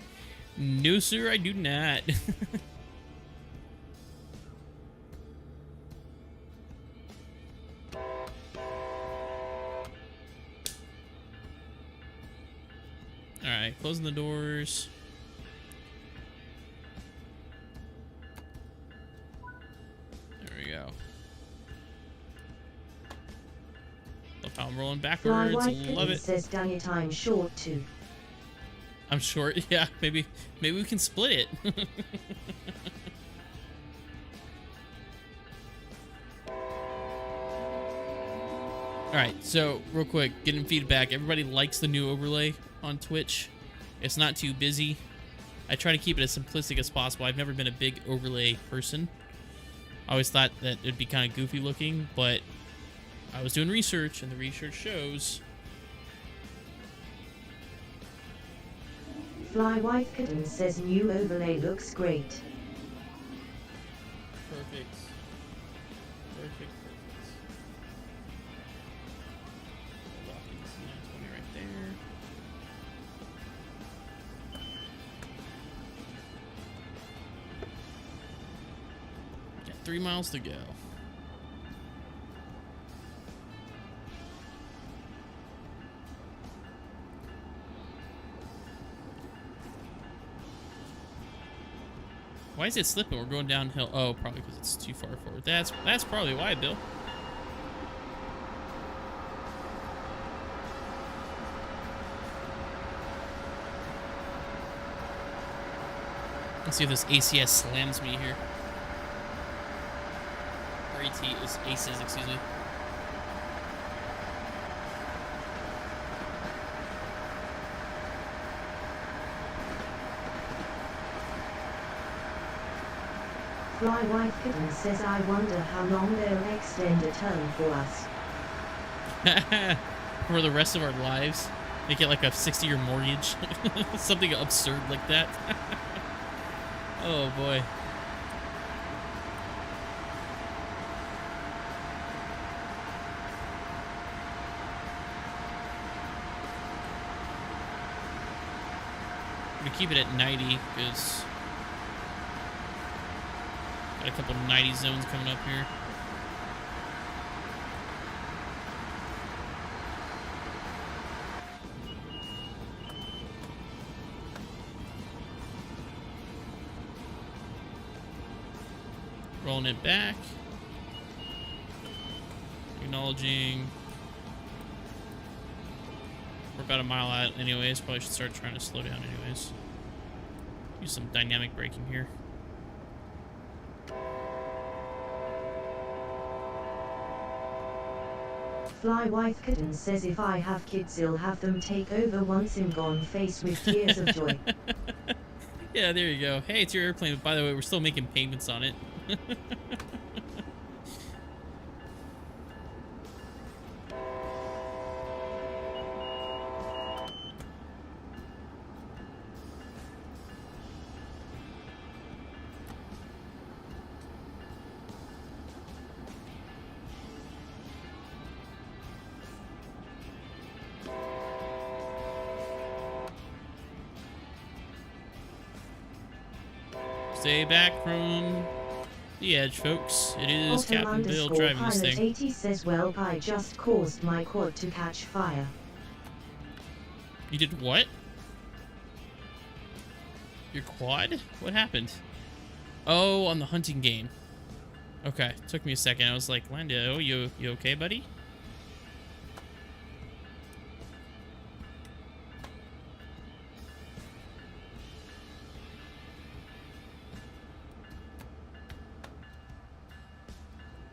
No, sir, I do not. Alright, closing the doors. There we go. Love how I'm rolling backwards. Love it. Says, dang it, I'm short too. I'm short. Yeah, maybe we can split it. Alright, so real quick, getting feedback. Everybody likes the new overlay on Twitch. It's not too busy. I try to keep it as simplistic as possible. I've never been a big overlay person. I always thought that it'd be kind of goofy looking, but I was doing research, and the research shows. Fly White Kitten says new overlay looks great. Perfect. Perfect. Locking this 920 right there. Got 3 miles to go. Why is it slipping? We're going downhill. Oh, probably because it's too far forward. That's probably why, Bill. Let's see if this ACS slams me here. Or AT is ACES, excuse me. Fly White Kitten says, I wonder how long they'll extend a term for us. For the rest of our lives. Make it like a 60-year mortgage. Something absurd like that. Oh, boy. I'm going to keep it at 90 because... Got a couple 90 zones coming up here. Rolling it back. Acknowledging. We're about a mile out anyways. Probably should start trying to slow down anyways. Use some dynamic braking here. Fly Wife Kitten says if I have kids I'll have them take over once I'm gone, face with tears of joy. Yeah, there you go. Hey, it's your airplane. By the way, we're still making payments on it. Stay back from the edge, folks. It is Captain Bill driving this thing. Pilot 80 says, well, I just caused my quad to catch fire. You did what? Your quad? What happened? Oh, on the hunting game. Okay, took me a second. I was like, Lando, you okay, buddy?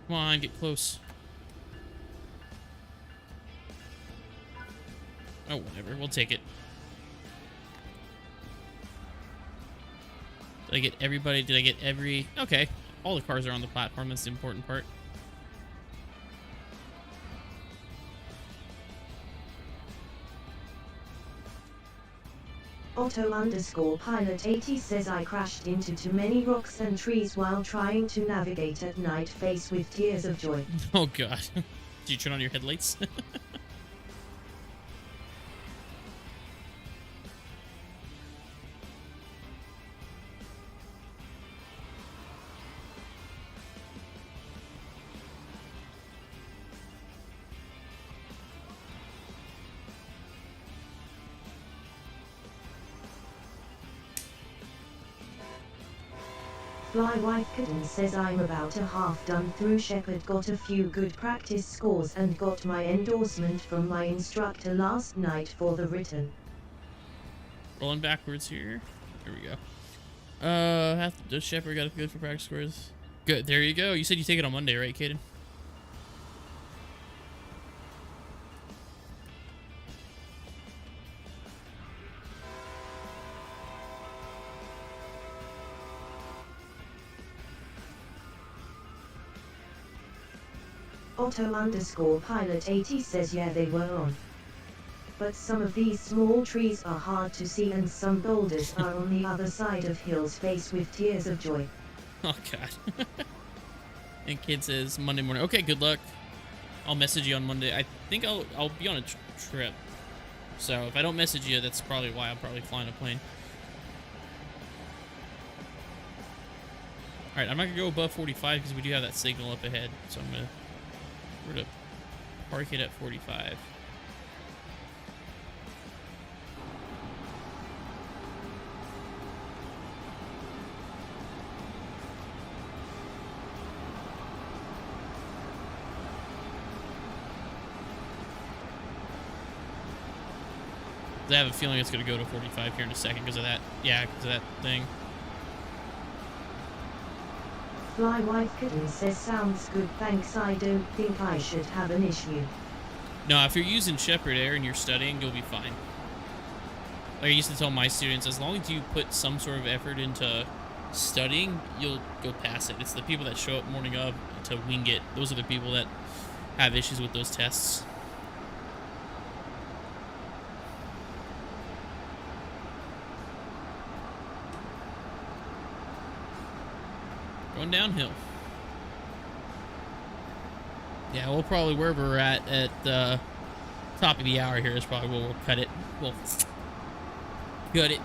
Come on, get close. Oh, whatever. We'll take it. Did I get everybody? Did I get every... Okay. All the cars are on the platform. That's the important part. Otto_pilot 80 says I crashed into too many rocks and trees while trying to navigate at night, face with tears of joy. Oh, God. Did you turn on your headlights? Fly Wife Kitten says I'm about a half done through Shepard, got a few good practice scores and got my endorsement from my instructor last night for the written. Rolling backwards here. Here we go. Does Shepard got a good for practice scores? Good, there you go. You said you take it on Monday, right, Caden? Otto_pilot 80 says yeah, they were on. But some of these small trees are hard to see and some boulders are on the other side of hills, face with tears of joy. Oh, God. And kid says Monday morning. Okay, good luck. I'll message you on Monday. I think I'll be on a trip. So if I don't message you, that's probably why I'm probably flying a plane. Alright, I'm not going to go above 45 because we do have that signal up ahead. So we're going to park it at 45. I have a feeling it's going to go to 45 here in a second because of that. Yeah, because of that thing. Fly Wife Kitten says sounds good, thanks, I don't think I should have an issue. No, if you're using Shepard Air and you're studying, you'll be fine. Like I used to tell my students, as long as you put some sort of effort into studying, you'll go past it. It's the people that show up morning of to wing it. Those are the people that have issues with those tests. Going downhill. Yeah, we'll probably, wherever we're at the top of the hour here is probably where we'll cut it. We'll cut it.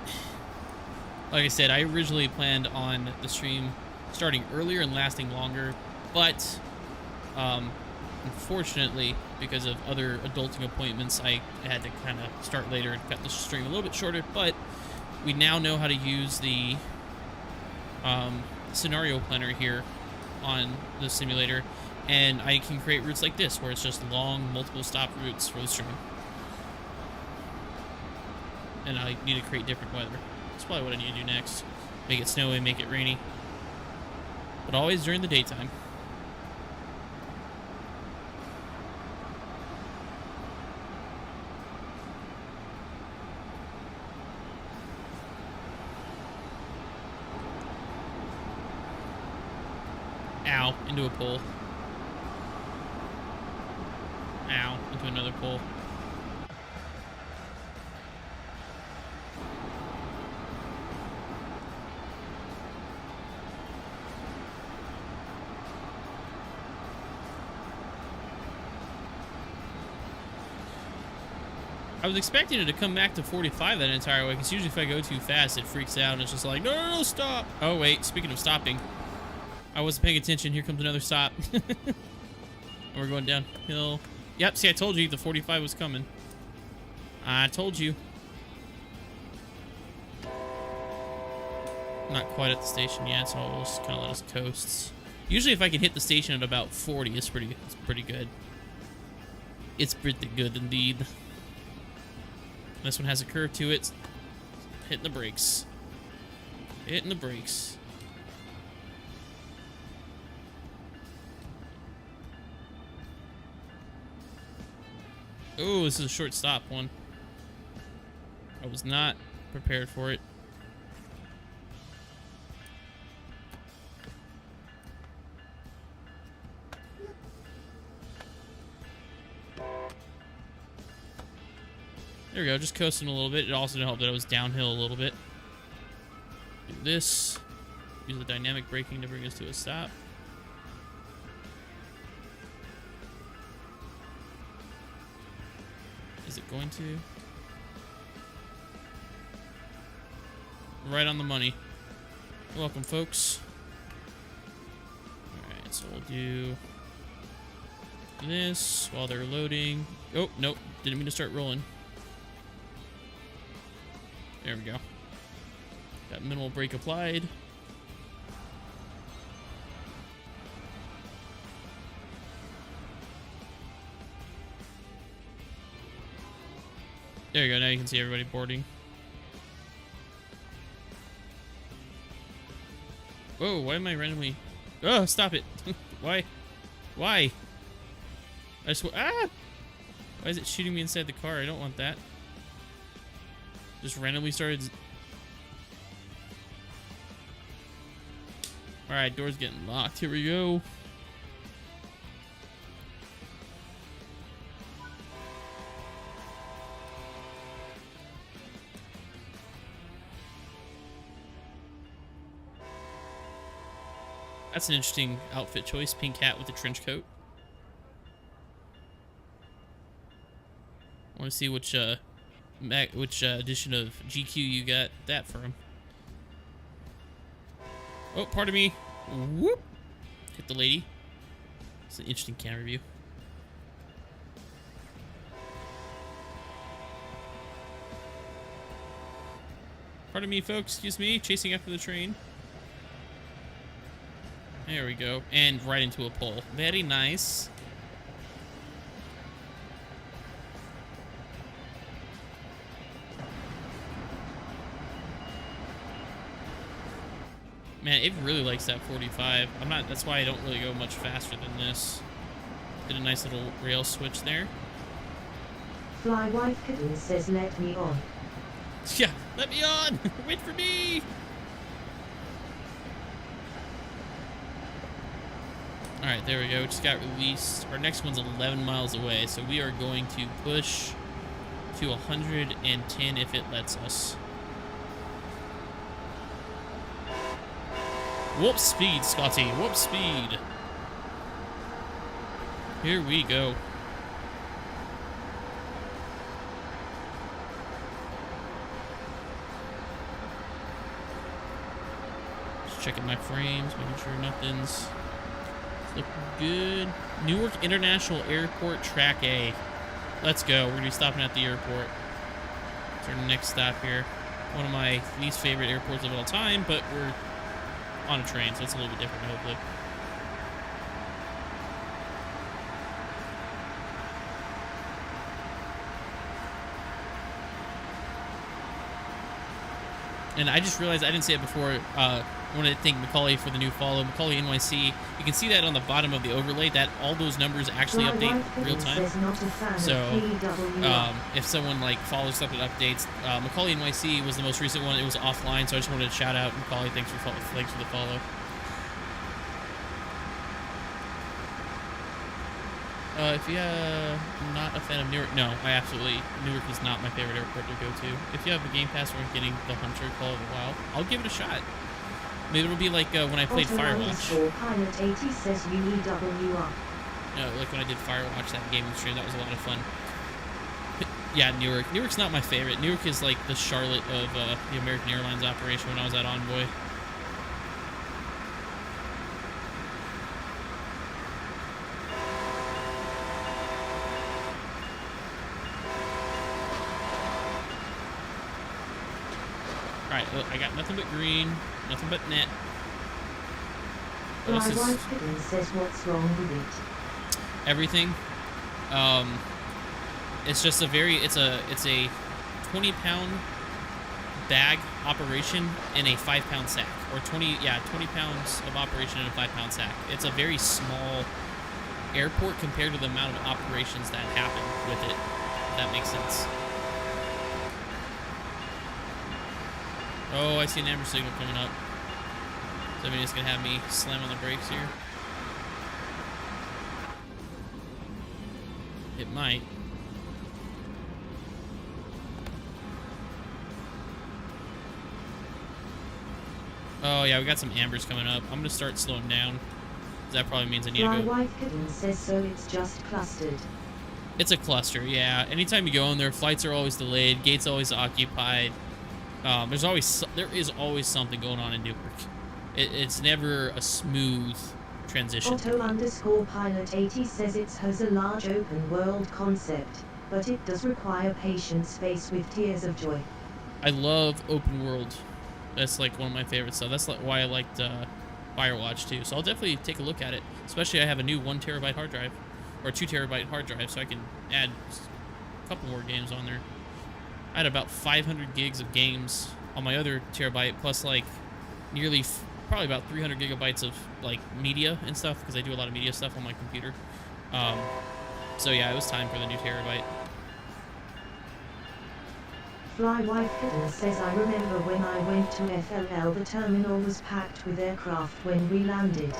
Like I said, I originally planned on the stream starting earlier and lasting longer, but unfortunately, because of other adulting appointments, I had to kind of start later and cut the stream a little bit shorter, but we now know how to use the scenario planner here on the simulator, and I can create routes like this where it's just long multiple stop routes for the stream, and I need to create different weather. That's probably what I need to do next. Make it snowy, make it rainy, but always during the daytime. Ow, into a pole. Ow, into another pole. I was expecting it to come back to 45 that entire way, because usually if I go too fast, it freaks out and it's just like, no, no, no, stop. Oh, wait, speaking of stopping, I wasn't paying attention. Here comes another stop. And we're going downhill. Yep, see, I told you the 45 was coming. I told you. Not quite at the station yet, so we'll just kind of let us coast. Usually if I can hit the station at about 40, it's pretty good. It's pretty good indeed. This one has a curve to it. Hitting the brakes. Hitting the brakes. Oh, this is a short stop one. I was not prepared for it. There we go, just coasting a little bit. It also didn't help that I was downhill a little bit. Do this. Use the dynamic braking to bring us to a stop. Is it going to? Right on the money. You're welcome, folks. Alright, so we'll do this while they're loading. Oh, nope. Didn't mean to start rolling. There we go. Got minimal brake applied. There you go. Now you can see everybody boarding. Whoa, why am I randomly... Oh, stop it. Why? Why? I just... Ah! Why is it shooting me inside the car? I don't want that. Just randomly started... Alright, door's getting locked. Here we go. That's an interesting outfit choice. Pink hat with a trench coat. I want to see which edition of GQ you got that from. Oh, pardon me. Whoop! Hit the lady. It's an interesting camera view. Pardon me, folks. Excuse me. Chasing after the train. There we go. And right into a pole. Very nice. Man, it really likes that 45. That's why I don't really go much faster than this. Did a nice little rail switch there. Fly White Kitten says let me on. Yeah, let me on! Wait for me! Alright, there we go. Just got released. Our next one's 11 miles away, so we are going to push to 110 if it lets us. Whoop speed, Scotty. Whoop speed. Here we go. Just checking my frames, making sure nothing's looking good. Newark International Airport, Track A. Let's go. We're going to be stopping at the airport. It's our next stop here. One of my least favorite airports of all time, but we're on a train, so it's a little bit different, hopefully. And I just realized I didn't say it before. I want to thank Macaulay for the new follow. Macaulay NYC. You can see that on the bottom of the overlay that all those numbers actually update real time. So if someone like follows stuff that updates, Macaulay NYC was the most recent one. It was offline, so I just wanted to shout out Macaulay. Thanks for the follow. If you're not a fan of Newark, no, Newark is not my favorite airport to go to. If you have a Game Pass or getting the Hunter Call of the Wild, I'll give it a shot. Maybe it'll be like when I played Firewatch. Pilot 80 says UEWR. Like when I did Firewatch, that gaming stream, that was a lot of fun. Yeah, Newark. Newark's not my favorite. Newark is like the Charlotte of the American Airlines operation when I was at Envoy. Alright, well, I got nothing but green, nothing but net. My wife Kitten says what's wrong with it? Everything. It's just it's a 20-pound bag operation in a 5-pound sack, or 20 pounds of operation in a 5-pound sack. It's a very small airport compared to the amount of operations that happen with it, if that makes sense. Oh, I see an amber signal coming up. So maybe it's gonna have me slam on the brakes here. It might. Oh yeah, we got some ambers coming up. I'm gonna start slowing down. That probably means I need to go. My wife Kitten says so it's just clustered. It's a cluster, yeah. Anytime you go in there, flights are always delayed, gates always occupied. There is always something going on in Newark. It's never a smooth transition. Otto_Pilot 80 says it has a large open world concept, but it does require patience faced with tears of joy. I love open world. That's like one of my favorite stuff. That's why I liked Firewatch too. So I'll definitely take a look at it. Especially I have a new 1 terabyte hard drive, or 2 terabyte hard drive, so I can add a couple more games on there. I had about 500 gigs of games on my other terabyte, plus like probably about 300 gigabytes of like media and stuff, because I do a lot of media stuff on my computer. So yeah, it was time for the new terabyte. Flywife Kitten says I remember when I went to FLL, the terminal was packed with aircraft when we landed.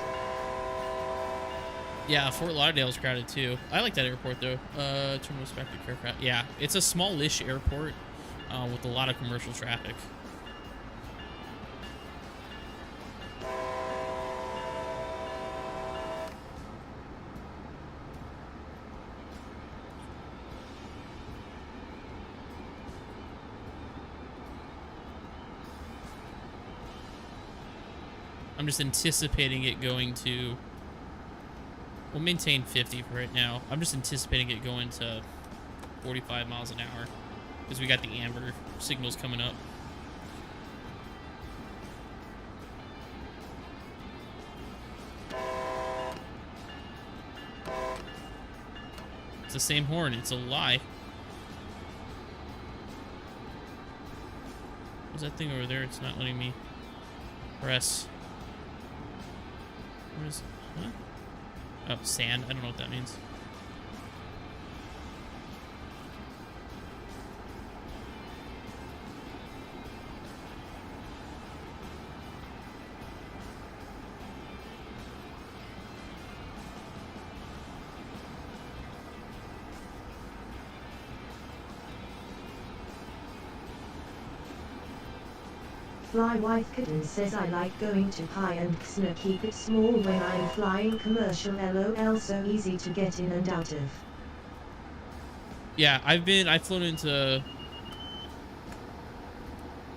Yeah, Fort Lauderdale's crowded too. I like that airport though. Terminal spectac aircraft. Yeah, it's a small-ish airport with a lot of commercial traffic. I'm just anticipating it going to... We'll maintain 50 for right now. I'm just anticipating it going to 45 miles an hour, because we got the amber signals coming up. It's the same horn. It's a lie. What's that thing over there? It's not letting me press. What is it? Huh? Oh, sand. I don't know what that means. Flywife Kitten says I like going to high and XNA, keep it small when I'm flying commercial, LOL, so easy to get in and out of. Yeah, I've flown into...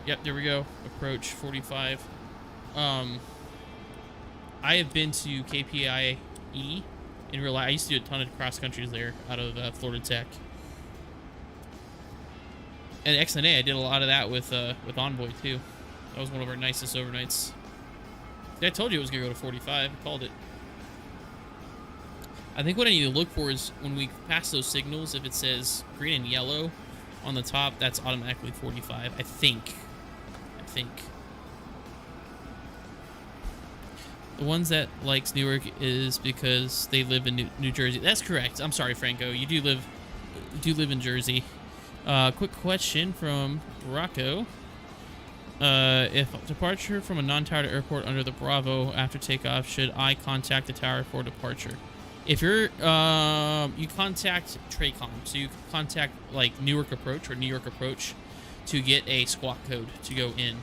Yep, there we go. Approach 45. I have been to KPIE in real life. I used to do a ton of cross countries there out of Florida Tech. And XNA, I did a lot of that with Envoy too. That was one of our nicest overnights. I told you it was going to go to 45. I called it. I think what I need to look for is when we pass those signals, if it says green and yellow on the top, that's automatically 45. I think. The ones that likes Newark is because they live in New Jersey. That's correct. I'm sorry, Franco. You do live in Jersey. Quick question from Rocco. If departure from a non-towered airport under the Bravo after takeoff, should I contact the tower for departure? If you're, you contact Tracom, so you contact like Newark Approach or New York Approach to get a squawk code to go in.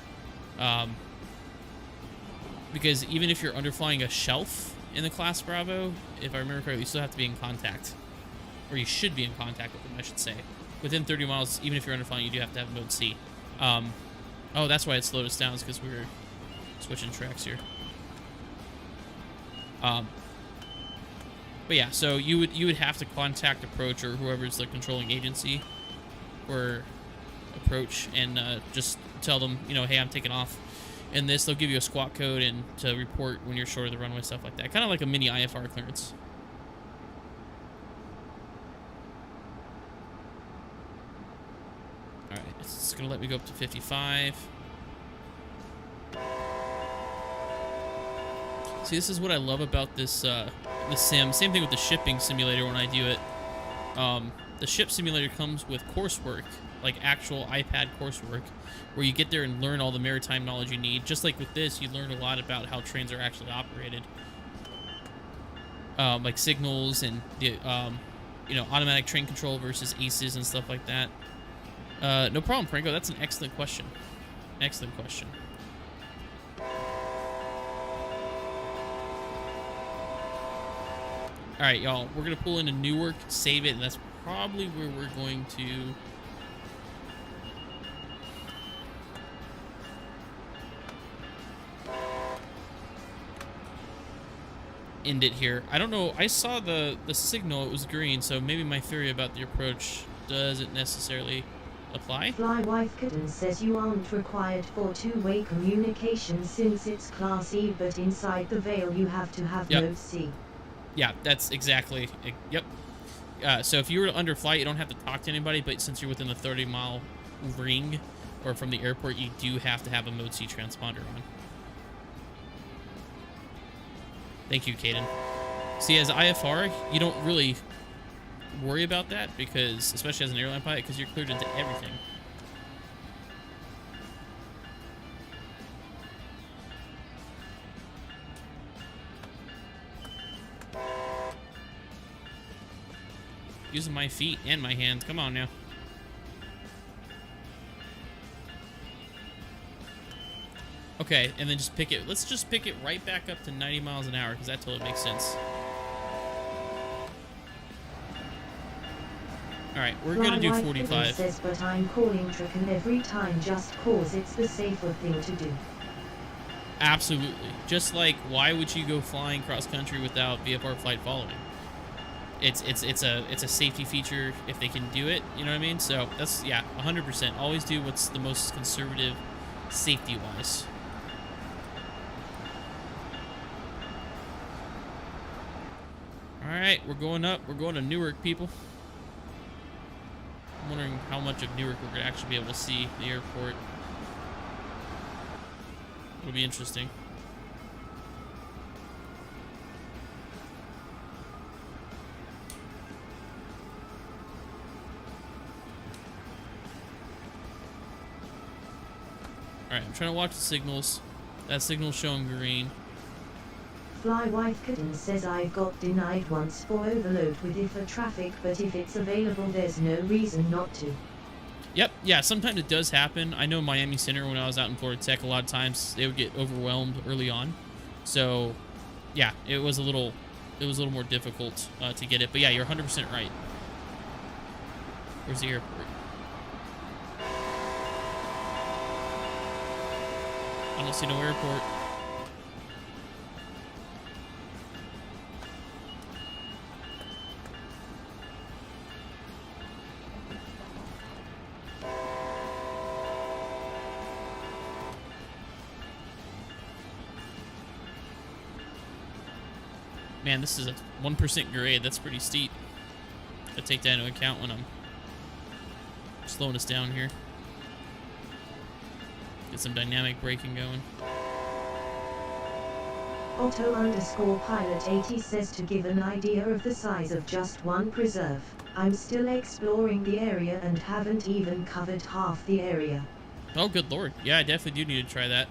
Because even if you're underflying a shelf in the Class Bravo, if I remember correctly, you still have to be in contact. Or you should be in contact with them, I should say. Within 30 miles, even if you're underflying, you do have to have mode C. Oh, that's why it slowed us down, is because we were switching tracks here. But yeah, so you would have to contact Approach or whoever's the controlling agency or Approach and just tell them, you know, hey, I'm taking off. And they'll give you a squawk code and to report when you're short of the runway, stuff like that. Kind of like a mini IFR clearance. All right, it's gonna let me go up to 55. See, this is what I love about this the sim. Same thing with the shipping simulator when I do it. The ship simulator comes with coursework, like actual iPad coursework, where you get there and learn all the maritime knowledge you need. Just like with this, you learn a lot about how trains are actually operated. Like signals and the, you know, automatic train control versus ACEs and stuff like that. No problem, Franco. That's an excellent question. Excellent question. All right, y'all. We're gonna pull into Newark, save it, and that's probably where we're going to. End it here. I don't know. I saw the signal. It was green, so maybe my theory about the approach doesn't necessarily apply. Flywife Kitten says you aren't required for two-way communication since it's Class E, but inside the Vale you have to have Yep. mode C. Yeah, that's exactly. Yep. So if you were to underfly, you don't have to talk to anybody, but since you're within the 30-mile ring or from the airport, you do have to have a mode C transponder on. Thank you, Caden. See, as IFR, you don't really worry about that because, especially as an airline pilot, because you're cleared into everything. Using my feet and my hands. Come on now. Okay, and then just pick it. Let's just pick it right back up to 90 miles an hour because that totally makes sense. All right, we're gonna do 45. Says, but I'm calling Tricken every time just cause it's the safer thing to do. Absolutely. Just like, why would you go flying cross country without VFR flight following? It's a safety feature if they can do it. You know what I mean? So that's, yeah, 100%. Always do what's the most conservative, safety wise. All right, we're going up. We're going to Newark, people. I'm wondering how much of Newark we're gonna actually be able to see the airport. It'll be interesting. Alright, I'm trying to watch the signals. That signal's showing green. Flywife Kitten says I got denied once for overload with IFA traffic, but if it's available there's no reason not to. Yep, yeah, sometimes it does happen. I know Miami Center, when I was out in Florida Tech, a lot of times they would get overwhelmed early on. So, yeah, it was a little more difficult to get it. But yeah, you're 100% right. Where's the airport? I don't see no airport. Man, this is a 1% grade. That's pretty steep. Gotta take that into account when I'm slowing us down here. Get some dynamic braking going. Otto_pilot80 says to give an idea of the size of just one preserve. I'm still exploring the area and haven't even covered half the area. Oh, good lord. Yeah, I definitely do need to try that.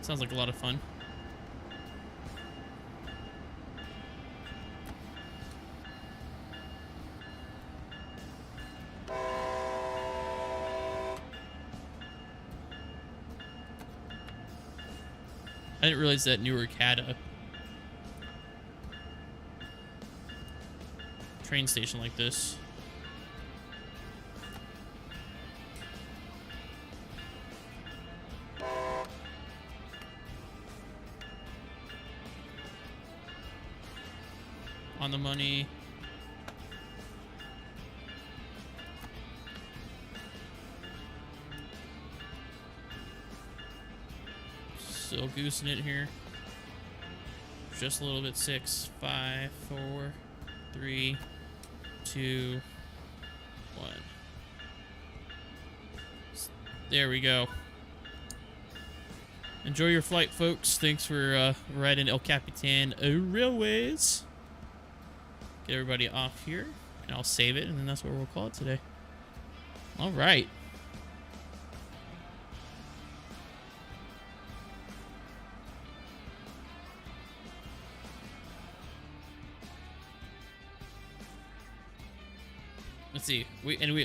Sounds like a lot of fun. I didn't realize that Newark had a train station like this. On the money. Still goosing it here. Just a little bit. 6, 5, 4, 3, 2, 1. There we go. Enjoy your flight, folks. Thanks for riding El Capitan Railways. Get everybody off here, and I'll save it, and then that's what we'll call it today. All right. Let's see.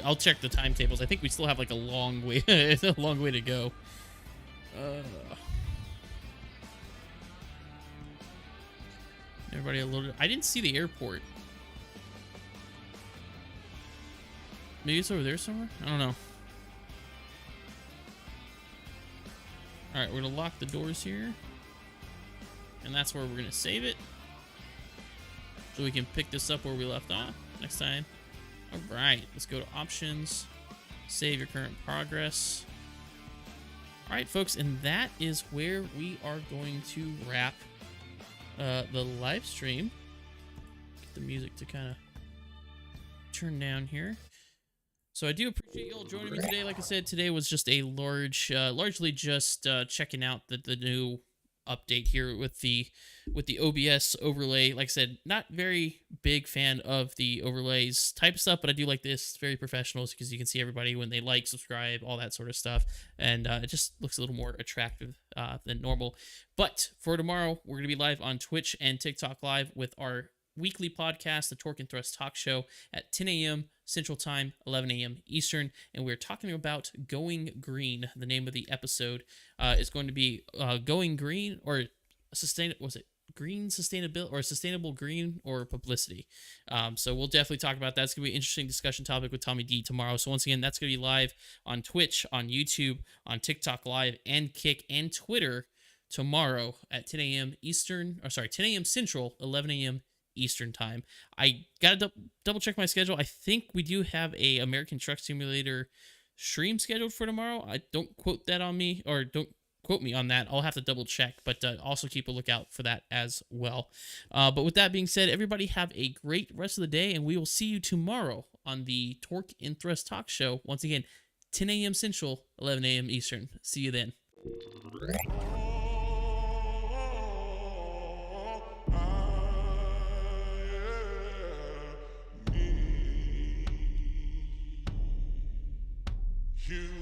I'll check the timetables. I think we still have like a long way, a long way to go. Everybody a little. I didn't see the airport. Maybe it's over there somewhere? I don't know. Alright, we're going to lock the doors here. And that's where we're going to save it. So we can pick this up where we left off next time. Alright, let's go to options. Save your current progress. Alright, folks, and that is where we are going to wrap the live stream. Get the music to kind of turn down here. So I do appreciate you all joining me today. Like I said, today was just a largely just checking out the new update here with the OBS overlay. Like I said, not very big fan of the overlays type of stuff, but I do like this. It's very professional because you can see everybody when they like, subscribe, all that sort of stuff, and it just looks a little more attractive than normal. But for tomorrow, we're gonna be live on Twitch and TikTok live with our weekly podcast, the Torque and Thrust Talk Show, at 10 a.m. Central Time, 11 a.m. Eastern, and we're talking about Going Green. The name of the episode is going to be Going Green or Green Sustainability or Sustainable Green or Publicity. So we'll definitely talk about that. It's going to be an interesting discussion topic with Tommy D tomorrow. So once again, that's going to be live on Twitch, on YouTube, on TikTok Live, and Kick, and Twitter tomorrow at 10 a.m. Eastern, or sorry, 10 a.m. Central, 11 a.m. Eastern Time. I gotta double check my schedule. I think we do have a American Truck Simulator stream scheduled for tomorrow. I don't quote that on me, or don't quote me on that. I'll have to double check, but also keep a lookout for that as well. But with that being said, everybody have a great rest of the day, and we will see you tomorrow on the Torque and Thrust Talk Show. Once again, 10 a.m. Central, 11 a.m. Eastern. See you then. You